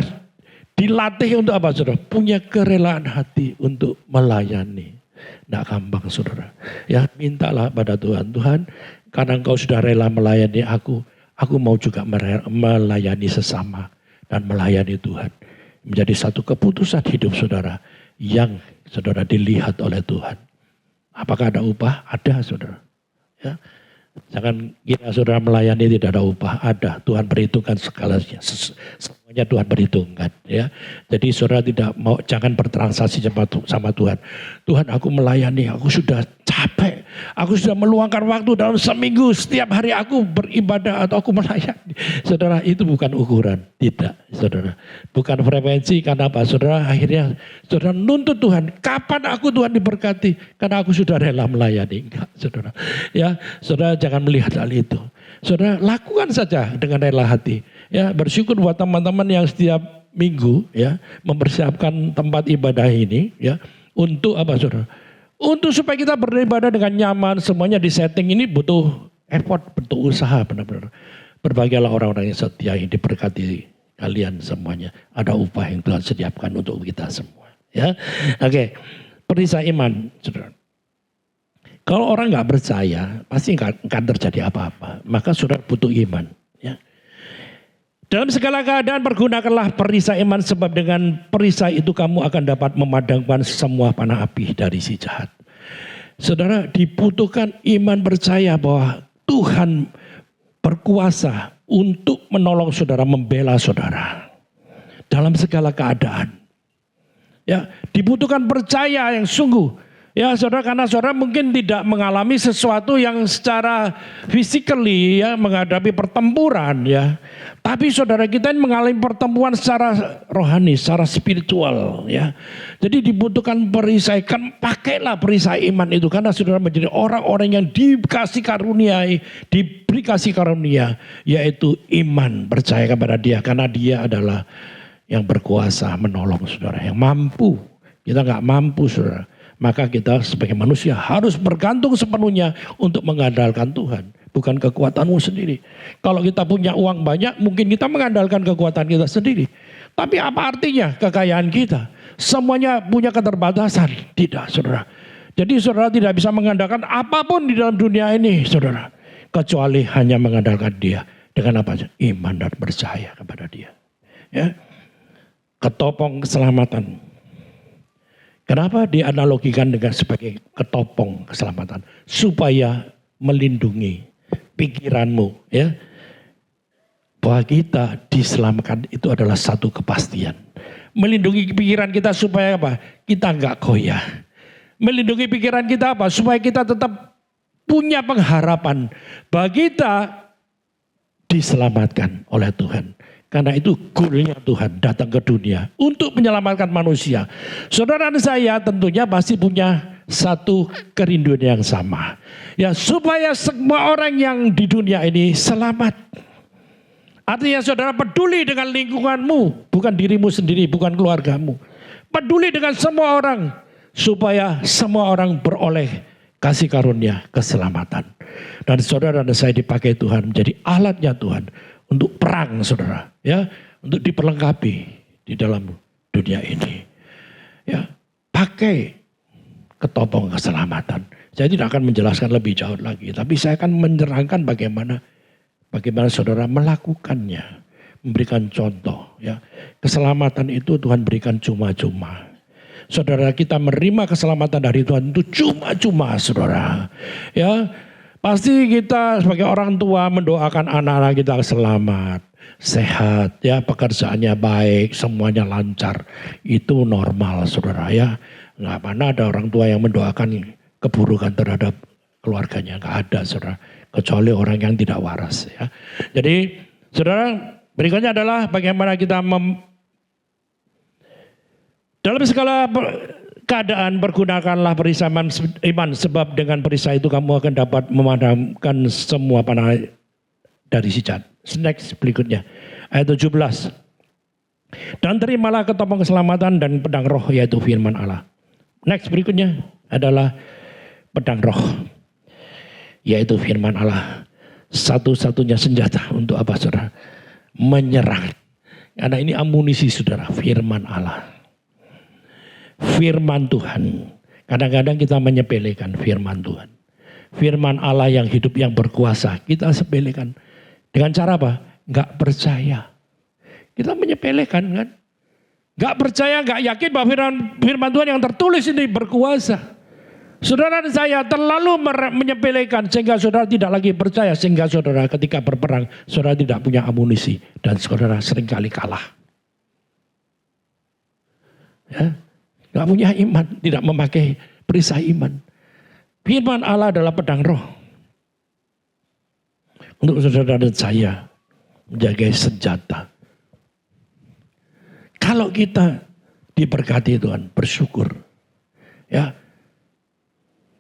dilatih untuk apa saudara? Punya kerelaan hati untuk melayani. Tidak gampang saudara. Ya mintalah pada Tuhan. Tuhan karena engkau sudah rela melayani aku mau juga melayani sesama. Dan melayani Tuhan. Menjadi satu keputusan hidup saudara. Yang saudara dilihat oleh Tuhan. Apakah ada upah? Ada saudara. Ya. Jangan kira saudara melayani tidak ada upah, ada. Tuhan perhitungkan segalanya, semuanya Tuhan perhitungkan. Ya, jadi saudara tidak mau, jangan bertransaksi sama Tuhan. Tuhan aku melayani, aku sudah capek, aku sudah meluangkan waktu dalam seminggu setiap hari aku beribadah atau aku melayani. Saudara itu bukan ukuran, tidak, saudara. Bukan frekuensi karena apa, saudara akhirnya saudara nuntut Tuhan. Kapan aku Tuhan diberkati? Karena aku sudah rela melayani, enggak, saudara. Ya, saudara. jangan melihat hal itu. Saudara, lakukan saja dengan rela hati. Ya, bersyukur buat teman-teman yang setiap minggu ya mempersiapkan tempat ibadah ini ya untuk apa, Saudara? Untuk supaya kita beribadah dengan nyaman, semuanya di setting ini butuh effort, butuh usaha benar-benar. Berbahagialah orang-orang yang setia yang diberkati kalian semuanya. Ada upah yang Tuhan sediakan untuk kita semua. Ya, oke. Perisai iman, Saudara. Kalau orang nggak percaya, pasti nggak akan terjadi apa-apa. Maka saudara butuh iman. Ya. Dalam segala keadaan pergunakanlah perisai iman, sebab dengan perisai itu kamu akan dapat memadamkan semua panah api dari si jahat. Saudara, dibutuhkan iman percaya bahwa Tuhan berkuasa untuk menolong saudara, membela saudara dalam segala keadaan. Ya, dibutuhkan percaya yang sungguh. Ya saudara, karena saudara mungkin tidak mengalami sesuatu yang secara physically ya menghadapi pertempuran ya. Tapi saudara kita ini mengalami pertempuran secara rohani, secara spiritual ya. Jadi dibutuhkan perisai, kan pakailah perisai iman itu karena saudara menjadi orang-orang yang diberi kasih karunia yaitu iman, percaya kepada Dia karena Dia adalah yang berkuasa menolong saudara, yang mampu. Kita nggak mampu saudara. Maka kita sebagai manusia harus bergantung sepenuhnya untuk mengandalkan Tuhan. Bukan kekuatanmu sendiri. Kalau kita punya uang banyak mungkin kita mengandalkan kekuatan kita sendiri. Tapi apa artinya kekayaan kita? Semuanya punya keterbatasan. Tidak saudara. Jadi saudara tidak bisa mengandalkan apapun di dalam dunia ini saudara. Kecuali hanya mengandalkan Dia. Dengan apa saja? Iman dan percaya kepada Dia. Ya. Ketopong keselamatan. Kenapa dianalogikan dengan sebagai ketopong keselamatan? Supaya melindungi pikiranmu ya. Bahwa kita diselamatkan itu adalah satu kepastian. Melindungi pikiran kita supaya apa? Kita enggak goyah. Melindungi pikiran kita apa? Supaya kita tetap punya pengharapan. Bahwa kita diselamatkan oleh Tuhan. Karena itu goalnya Tuhan datang ke dunia untuk menyelamatkan manusia. Saudara dan saya tentunya pasti punya satu kerinduan yang sama. Ya supaya semua orang yang di dunia ini selamat. Artinya saudara peduli dengan lingkunganmu. Bukan dirimu sendiri, bukan keluargamu. Peduli dengan semua orang. Supaya semua orang beroleh kasih karunia keselamatan. Dan saudara dan saya dipakai Tuhan menjadi alatnya Tuhan. Untuk perang saudara, ya, untuk diperlengkapi di dalam dunia ini. Ya, pakai ketopong keselamatan. Saya tidak akan menjelaskan lebih jauh lagi, tapi saya akan menerangkan bagaimana saudara melakukannya, memberikan contoh. Ya, keselamatan itu Tuhan berikan cuma-cuma. Saudara kita menerima keselamatan dari Tuhan itu cuma-cuma saudara. Ya. Pasti kita sebagai orang tua mendoakan anak-anak kita selamat, sehat, ya pekerjaannya baik, semuanya lancar. Itu normal saudara ya. Nggak mana ada orang tua yang mendoakan keburukan terhadap keluarganya. Nggak ada saudara. Kecuali orang yang tidak waras ya. Jadi saudara berikutnya adalah bagaimana kita dalam segala keadaan pergunakanlah perisai iman, sebab dengan perisai itu kamu akan dapat memadamkan semua panah dari si jahat. Next berikutnya ayat 17. Dan terimalah ketopong keselamatan dan pedang roh yaitu firman Allah. Next berikutnya adalah pedang roh yaitu firman Allah. Satu-satunya senjata untuk apa saudara? Menyerang. Karena ini amunisi saudara, firman Allah. Firman Tuhan. Kadang-kadang kita menyepelekan firman Tuhan. Firman Allah yang hidup, yang berkuasa. Kita sepelekan. Dengan cara apa? Enggak percaya. Kita menyepelekan kan. Enggak percaya, enggak yakin bahwa firman Tuhan yang tertulis ini berkuasa. Saudara dan saya terlalu menyepelekan sehingga saudara tidak lagi percaya. Sehingga saudara ketika berperang, saudara tidak punya amunisi. Dan saudara seringkali kalah. Ya. Gak punya iman, tidak memakai perisai iman. Firman Allah adalah pedang roh. Untuk saudara dan saya menjaga senjata. Kalau kita diberkati Tuhan, bersyukur. Ya.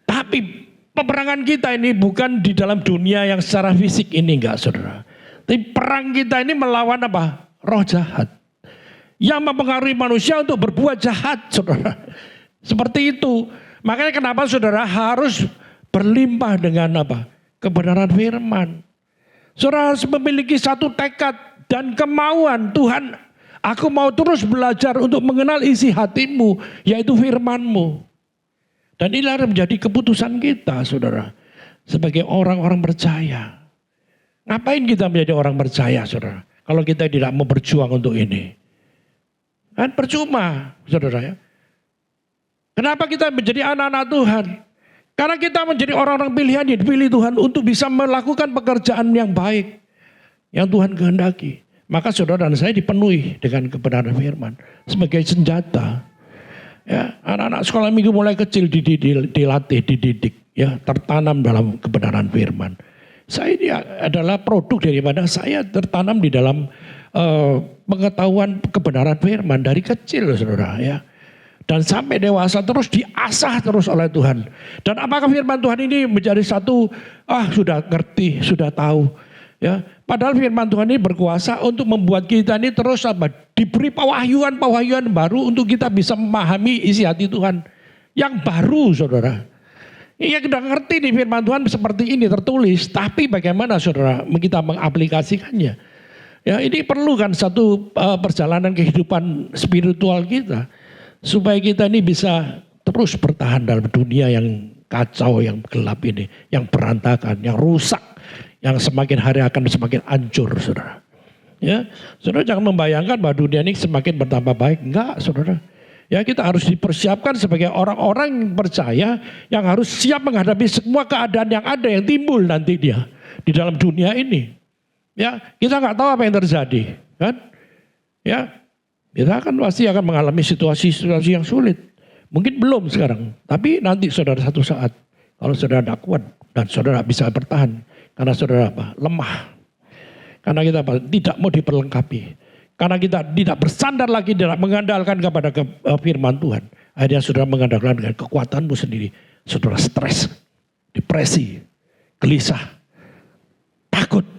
Tapi peperangan kita ini bukan di dalam dunia yang secara fisik ini enggak saudara. Tapi perang kita ini melawan apa? Roh jahat. Yang mempengaruhi manusia untuk berbuat jahat saudara. Seperti itu. Makanya kenapa saudara harus berlimpah dengan apa? Kebenaran firman. Saudara harus memiliki satu tekad dan kemauan. Tuhan, aku mau terus belajar untuk mengenal isi hatimu, yaitu firman-Mu. Dan inilah menjadi keputusan kita saudara. Sebagai orang-orang percaya. Ngapain kita menjadi orang percaya saudara? Kalau kita tidak mau berjuang untuk ini. Kan percuma saudara ya. Kenapa kita menjadi anak-anak Tuhan? Karena kita menjadi orang-orang pilihan yang dipilih Tuhan untuk bisa melakukan pekerjaan yang baik. Yang Tuhan kehendaki. Maka saudara dan saya dipenuhi dengan kebenaran firman. Sebagai senjata. Ya, anak-anak sekolah minggu mulai kecil dilatih, dididik. Ya, tertanam dalam kebenaran firman. Saya ini adalah produk daripada saya tertanam di dalam pengetahuan kebenaran firman dari kecil saudara ya. Dan sampai dewasa terus diasah terus oleh Tuhan. Dan apakah firman Tuhan ini menjadi satu, sudah ngerti, sudah tahu. Ya, padahal firman Tuhan ini berkuasa untuk membuat kita ini terus diberi pewahyuan baru untuk kita bisa memahami isi hati Tuhan. Yang baru saudara. Iya kita ngerti nih firman Tuhan seperti ini tertulis. Tapi bagaimana saudara kita mengaplikasikannya. Ya ini perlu kan satu perjalanan kehidupan spiritual kita. Supaya kita ini bisa terus bertahan dalam dunia yang kacau, yang gelap ini. Yang berantakan, yang rusak. Yang semakin hari akan semakin hancur saudara. Ya, saudara jangan membayangkan bahwa dunia ini semakin bertambah baik. Enggak saudara. Ya kita harus dipersiapkan sebagai orang-orang yang percaya. Yang harus siap menghadapi semua keadaan yang ada yang timbul nanti dia. Di dalam dunia ini. Ya kita nggak tahu apa yang terjadi. Kan? Ya. Kita pasti akan mengalami situasi-situasi yang sulit. Mungkin belum sekarang. Tapi nanti saudara satu saat. Kalau saudara tidak kuat. Dan saudara bisa bertahan. Karena saudara apa? Lemah. Karena kita apa? Tidak mau diperlengkapi. Karena kita tidak bersandar lagi. Tidak mengandalkan kepada firman Tuhan. Akhirnya saudara mengandalkan dengan kekuatanmu sendiri. Saudara stres. Depresi. Gelisah. Takut.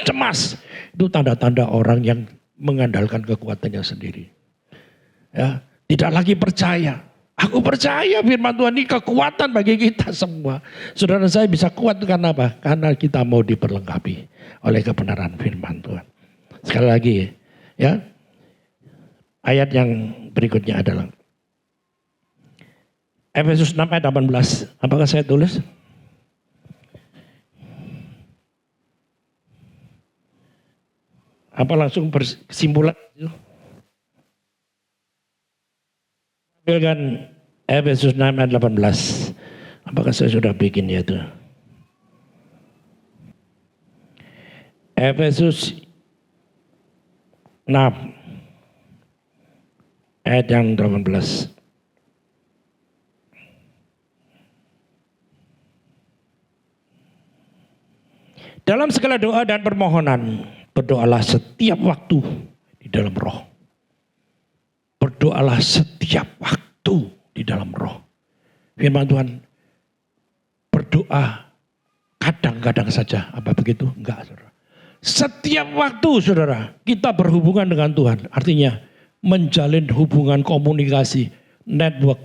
Cemas. Itu tanda-tanda orang yang mengandalkan kekuatannya sendiri. Ya, tidak lagi percaya. Aku percaya firman Tuhan ini kekuatan bagi kita semua. Saudara saya bisa kuat karena apa? Karena kita mau diperlengkapi oleh kebenaran firman Tuhan. Sekali lagi ya. Ayat yang berikutnya adalah Efesus 6 ayat 18. Apakah saya tulis? Apa langsung berkesimpulan? Ambilkan Efesus 6 ayat 18. Apakah saya sudah bikin ya itu? Efesus 6 ayat yang 18. Dalam segala doa dan permohonan, berdoalah setiap waktu di dalam roh. Berdoalah setiap waktu di dalam roh. Firman Tuhan, berdoa kadang-kadang saja. Apa begitu? Enggak saudara. Setiap waktu saudara, kita berhubungan dengan Tuhan. Artinya menjalin hubungan komunikasi, network,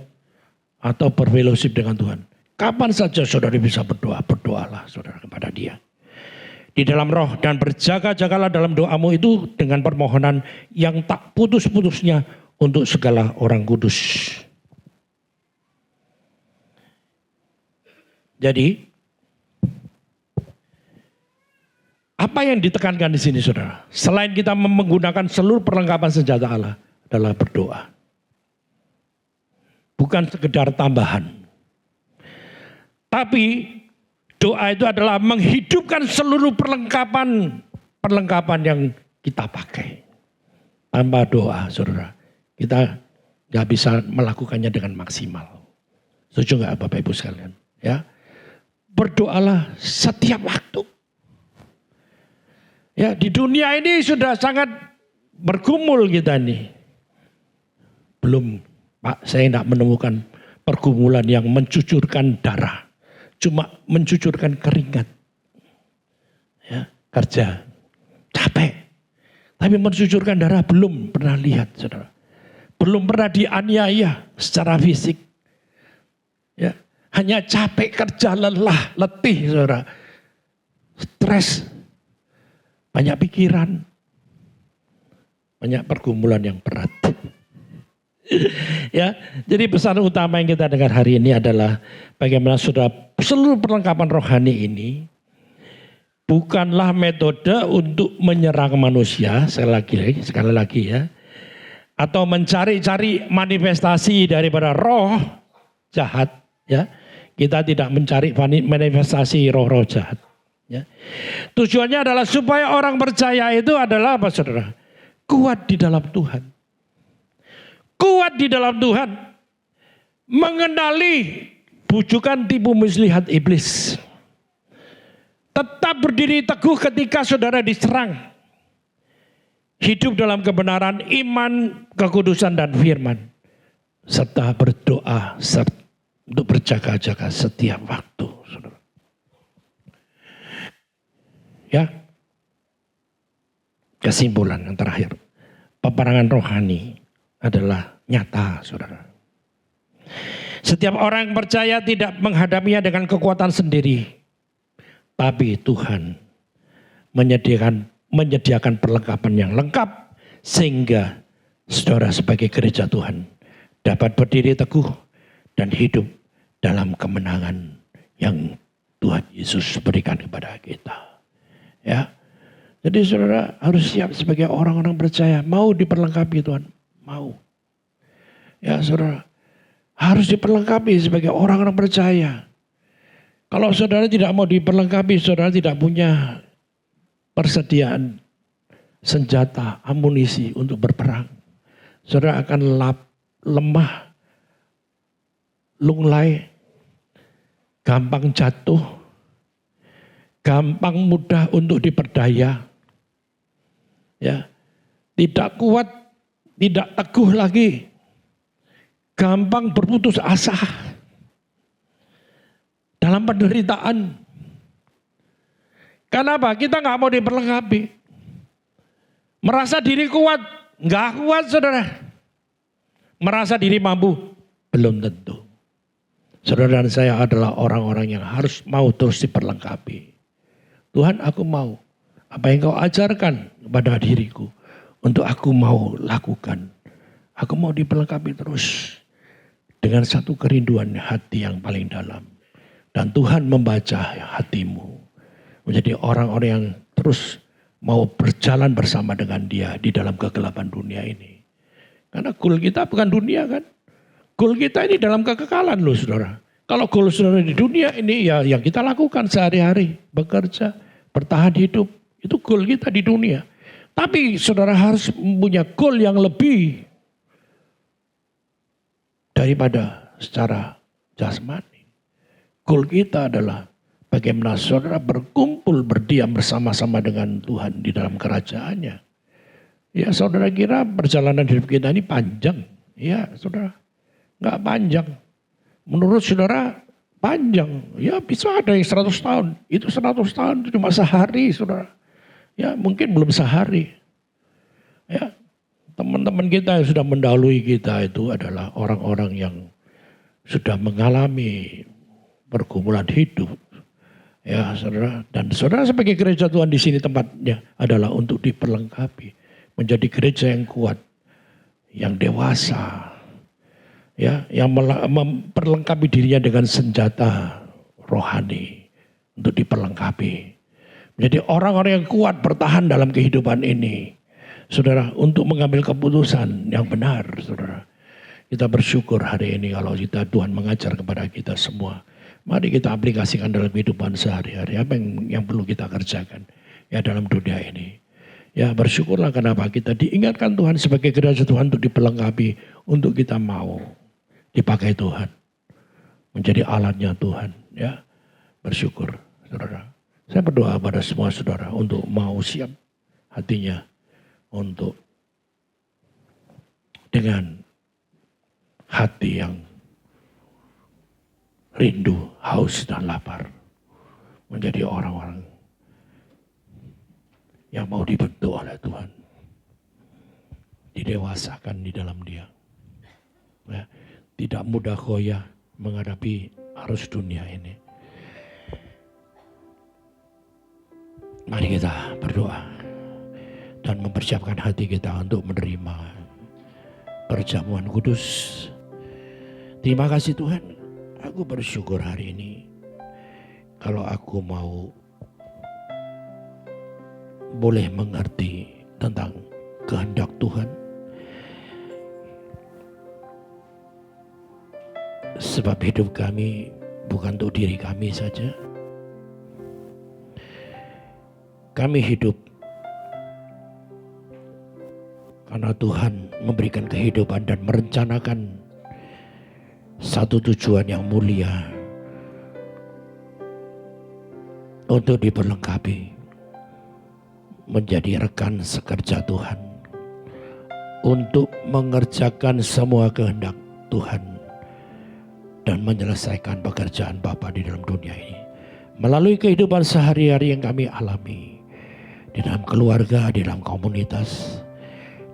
atau berfellowship dengan Tuhan. Kapan saja saudara bisa berdoa, berdoalah saudara kepada Dia. Di dalam roh dan berjaga-jagalah dalam doamu itu dengan permohonan yang tak putus-putusnya untuk segala orang kudus. Jadi apa yang ditekankan di sini saudara? Selain kita menggunakan seluruh perlengkapan senjata Allah adalah berdoa. Bukan sekedar tambahan. Tapi doa itu adalah menghidupkan seluruh perlengkapan yang kita pakai. Tanpa doa, saudara, kita nggak bisa melakukannya dengan maksimal. Setuju nggak Bapak Ibu sekalian? Ya, berdoalah setiap waktu. Ya, di dunia ini sudah sangat bergumul kita nih. Belum, Pak, saya tidak menemukan pergumulan yang mencucurkan darah. cuma mencucurkan keringat. Ya, kerja, capek. Tapi mencucurkan darah belum pernah lihat, saudara. Belum pernah dianiaya secara fisik. Ya, hanya capek kerja, lelah, letih, saudara. Stres, banyak pikiran, banyak pergumulan yang berat. Ya, jadi pesan utama yang kita dengar hari ini adalah bagaimana saudara seluruh perlengkapan rohani ini bukanlah metode untuk menyerang manusia sekali lagi ya, atau mencari-cari manifestasi daripada roh jahat ya. Kita tidak mencari manifestasi roh-roh jahat ya. Tujuannya adalah supaya orang percaya itu adalah apa saudara? Kuat di dalam Tuhan. Kuat di dalam Tuhan. Mengenali bujukan tipu muslihat iblis. Tetap berdiri teguh ketika saudara diserang. Hidup dalam kebenaran, iman, kekudusan dan firman. Serta berdoa untuk berjaga-jaga setiap waktu. Saudara. Ya. Kesimpulan yang terakhir. Peperangan rohani adalah nyata, saudara. Setiap orang yang percaya tidak menghadapinya dengan kekuatan sendiri. Tapi Tuhan menyediakan perlengkapan yang lengkap. Sehingga saudara sebagai gereja Tuhan dapat berdiri teguh dan hidup dalam kemenangan yang Tuhan Yesus berikan kepada kita. Ya. Jadi saudara harus siap sebagai orang-orang percaya. Mau diperlengkapi Tuhan. Mau. Ya saudara. Harus diperlengkapi sebagai orang-orang percaya. Kalau saudara tidak mau diperlengkapi, saudara tidak punya persediaan senjata, amunisi untuk berperang. Saudara akan lemah, lunglai, gampang jatuh, gampang mudah untuk diperdaya. Ya, tidak kuat, tidak teguh lagi, gampang berputus asa dalam penderitaan. Kenapa? Kita nggak mau diperlengkapi. Merasa diri kuat, nggak kuat saudara. Merasa diri mampu, belum tentu. Saudara dan saya adalah orang-orang yang harus mau terus diperlengkapi. Tuhan, aku mau apa yang kau ajarkan kepada diriku untuk aku mau lakukan. Aku mau diperlengkapi terus dengan satu kerinduan hati yang paling dalam. Dan Tuhan membaca hatimu menjadi orang-orang yang terus mau berjalan bersama dengan Dia di dalam kegelapan dunia ini. Karena goal kita bukan dunia kan. Goal kita ini dalam kekekalan loh saudara. Kalau goal saudara di dunia ini ya yang kita lakukan sehari-hari. Bekerja, bertahan hidup. Itu goal kita di dunia. Tapi saudara harus punya goal yang lebih daripada secara jasmani. Goal kita adalah bagaimana saudara berkumpul berdiam bersama-sama dengan Tuhan di dalam kerajaannya. Ya saudara kira perjalanan hidup kita ini panjang. Ya saudara, nggak panjang. Menurut saudara panjang. Ya bisa ada yang 100 tahun. Itu 100 tahun itu cuma sehari saudara. Ya mungkin belum sehari. Ya teman-teman kita yang sudah mendahului kita itu adalah orang-orang yang sudah mengalami pergumulan hidup. Ya saudara, dan saudara sebagai gereja Tuhan di sini tempatnya adalah untuk diperlengkapi. Menjadi gereja yang kuat, yang dewasa. Ya, yang memperlengkapi dirinya dengan senjata rohani. Untuk diperlengkapi. Menjadi orang-orang yang kuat bertahan dalam kehidupan ini. Saudara, untuk mengambil keputusan yang benar, saudara. Kita bersyukur hari ini kalau Tuhan mengajar kepada kita semua. Mari kita aplikasikan dalam kehidupan sehari-hari. Apa yang perlu kita kerjakan ya dalam dunia ini. Ya bersyukurlah kenapa kita diingatkan Tuhan sebagai gereja Tuhan untuk diperlengkapi. Untuk kita mau dipakai Tuhan. Menjadi alatnya Tuhan. Ya bersyukur saudara. Saya berdoa pada semua saudara untuk mau siap hatinya. Untuk dengan hati yang rindu, haus, dan lapar. Menjadi orang-orang yang mau dibentuk oleh Tuhan. Didewasakan di dalam Dia. Ya, tidak mudah goyah menghadapi arus dunia ini. Mari kita berdoa dan mempersiapkan hati kita untuk menerima perjamuan kudus. Terima kasih Tuhan, aku bersyukur hari ini kalau aku mau boleh mengerti tentang kehendak Tuhan. Sebab hidup kami bukan untuk diri kami saja. Kami hidup karena Tuhan memberikan kehidupan dan merencanakan satu tujuan yang mulia untuk diperlengkapi menjadi rekan sekerja Tuhan untuk mengerjakan semua kehendak Tuhan dan menyelesaikan pekerjaan Bapa di dalam dunia ini melalui kehidupan sehari-hari yang kami alami. Di dalam keluarga, di dalam komunitas,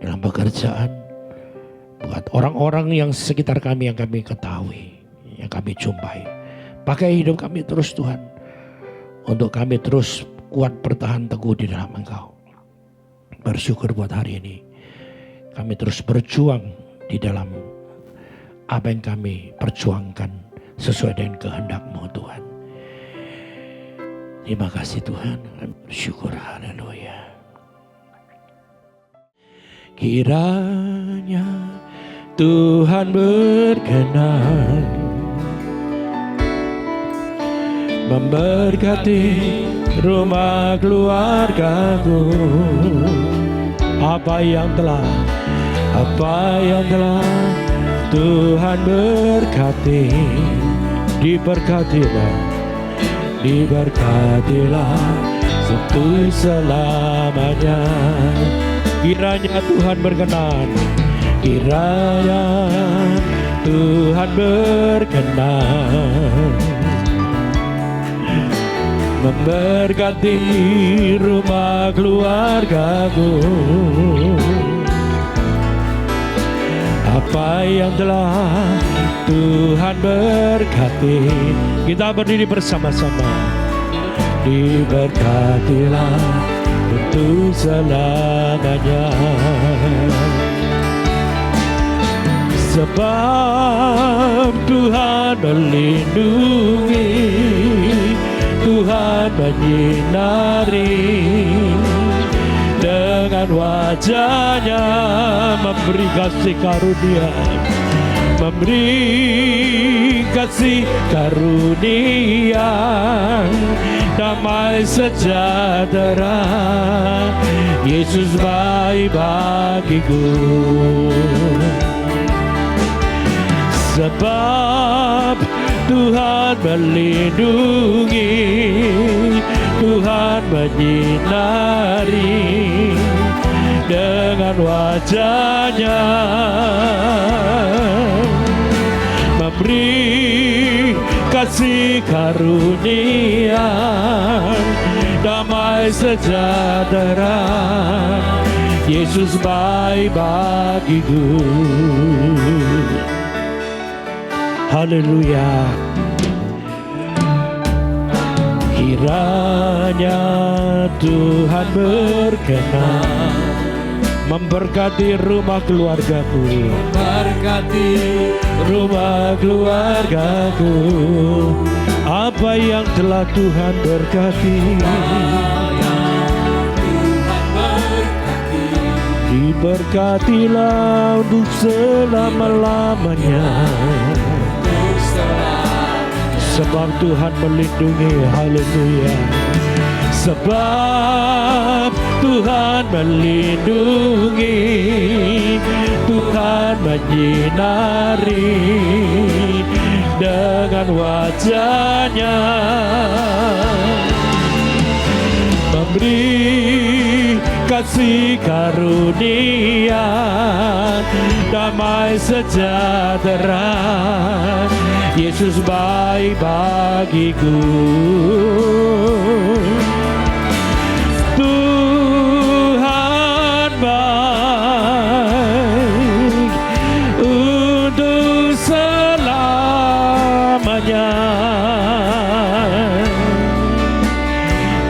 dalam pekerjaan, buat orang-orang yang sekitar kami yang kami ketahui, yang kami jumpai. Pakai hidup kami terus Tuhan, untuk kami terus kuat bertahan teguh di dalam Engkau. Bersyukur buat hari ini, kami terus berjuang di dalam apa yang kami perjuangkan sesuai dengan kehendak-Mu Tuhan. Terima kasih Tuhan, kami bersyukur, haleluya. Kiranya Tuhan berkenan memberkati rumah keluargaku. Apa yang telah Tuhan berkati, diberkatilah untuk selamanya. Kiranya Tuhan berkenan, kiranya Tuhan berkenan memberkati rumah keluargaku. Apa yang telah Tuhan berkati, kita berdiri bersama-sama. Diberkatilah untuk selamanya. Sebab Tuhan melindungi, Tuhan menyinari, dengan wajahnya memberi kasih karunia, memberi kasih karunia, damai sejahtera. Yesus baik bagiku. Sebab Tuhan melindungi, Tuhan menyinari, dengan wajahnya memberi kasih karunia, damai sejahtera. Yesus baik bagiku. Haleluya. Kiranya Tuhan berkenan memberkati rumah keluargaku, memberkati rumah keluargaku. Apa yang telah Tuhan berkati, diberkatilah untuk selama-lamanya. Sebab Tuhan melindungi, haleluya. Sebab Tuhan melindungi, Tuhan menyinari, dengan wajahnya memberi kasih karunia, damai sejahtera. Yesus baik bagiku. Tuhan baik untuk selamanya.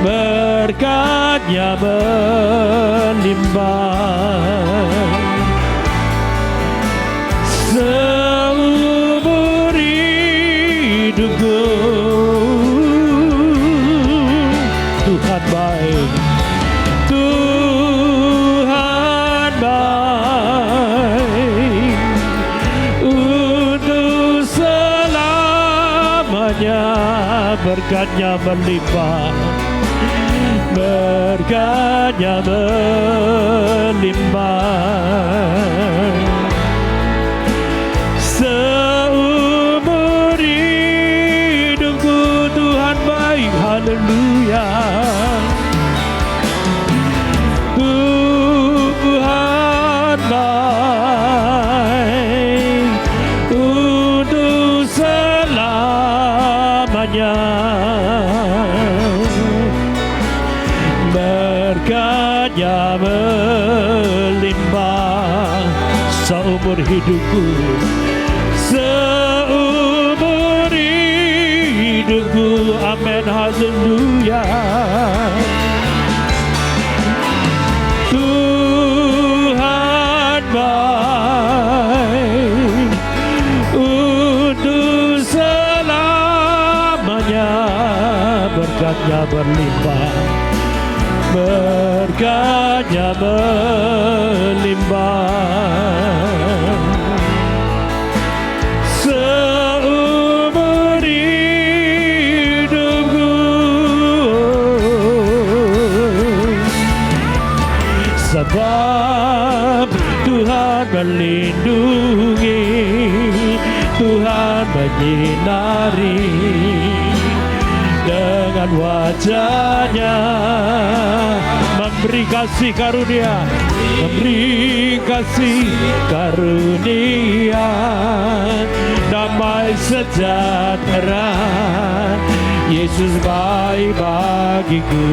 Berkatnya berlimpah seumur hidupku. Tuhan baik, Tuhan baik untuk selamanya. Berkatnya berlimpah, berkatnya berlimpah seumur hidupku. Tuhan baik, haleluya. Tuhan baik untuk selamanya. Berkatnya berlimpah seumur hidupku, seumur hidupku. Amin, haleluya. Tuhan baik untuk selamanya. Berkatnya berlimpah, berkatnya berlimpah seumur hidupku. Sebab Tuhan melindungi, Tuhan menyinari dengan wajahnya, memberi kasih karunia, memberi kasih karunia, damai sejahtera. Yesus baik bagiku.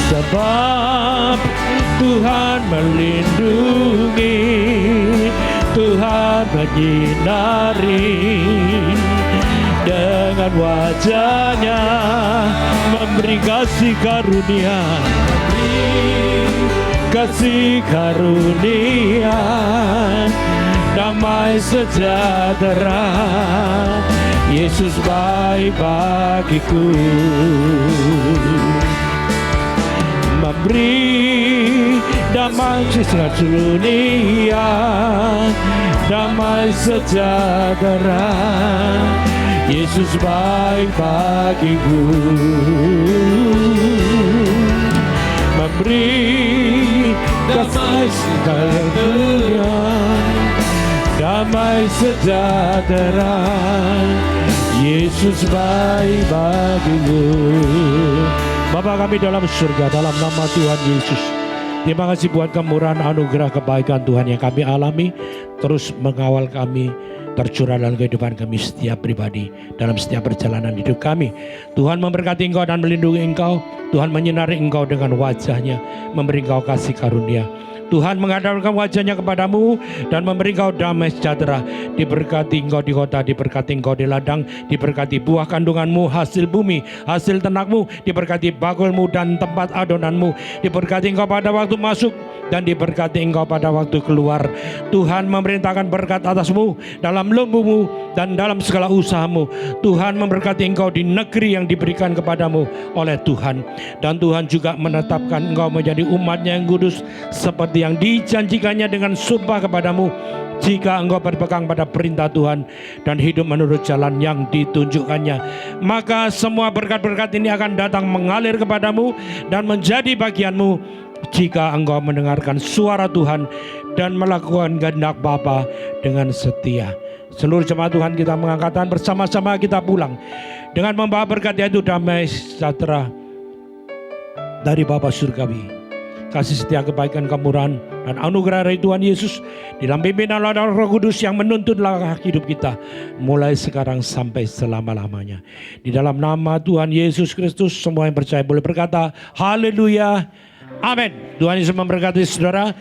Sebab Tuhan melindungi, Tuhan menyinari dengan wajahnya, memberi kasih karunia, kasih karunia, damai sejahtera. Yesus baik bagiku, memberi damai sejahtera, damai sejahtera. Yesus baik bagiku, memberi damai sejahtera, damai sejahtera. Yesus baik bagiku. Bapa kami dalam surga, dalam nama Tuhan Yesus, terima kasih buat kemurahan, anugerah, kebaikan Tuhan yang kami alami, terus mengawal kami, tercurah dalam kehidupan kami setiap pribadi, dalam setiap perjalanan hidup kami. Tuhan memberkati engkau dan melindungi engkau. Tuhan menyinari engkau dengan wajahnya, memberi engkau kasih karunia. Tuhan menghadapkan wajahnya kepadamu dan memberi engkau damai sejahtera. Diberkati engkau di kota, diberkati engkau di ladang, diberkati buah kandunganmu, hasil bumi, hasil ternakmu, diberkati bakulmu dan tempat adonanmu, diberkati engkau pada waktu masuk dan diberkati engkau pada waktu keluar. Tuhan memerintahkan berkat atasmu dalam lembumu dan dalam segala usahamu. Tuhan memberkati engkau di negeri yang diberikan kepadamu oleh Tuhan. Dan Tuhan juga menetapkan engkau menjadi umatnya yang kudus seperti yang dijanjikannya dengan sumpah kepadamu, jika engkau berpegang pada perintah Tuhan dan hidup menurut jalan yang ditunjukkannya. Maka semua berkat-berkat ini akan datang mengalir kepadamu dan menjadi bagianmu jika engkau mendengarkan suara Tuhan dan melakukan kehendak Bapa dengan setia. Seluruh jemaat Tuhan kita mengangkatkan bersama-sama, kita pulang dengan membawa berkat, yaitu damai sejahtera, dari Bapa Surgawi, kasih setia, kebaikan, kemurahan, dan anugerah dari Tuhan Yesus di dalam pimpinan Roh Kudus yang menuntun langkah hidup kita mulai sekarang sampai selama-lamanya. Di dalam nama Tuhan Yesus Kristus, semua yang percaya boleh berkata haleluya, amin. Tuhan Yesus memberkati saudara.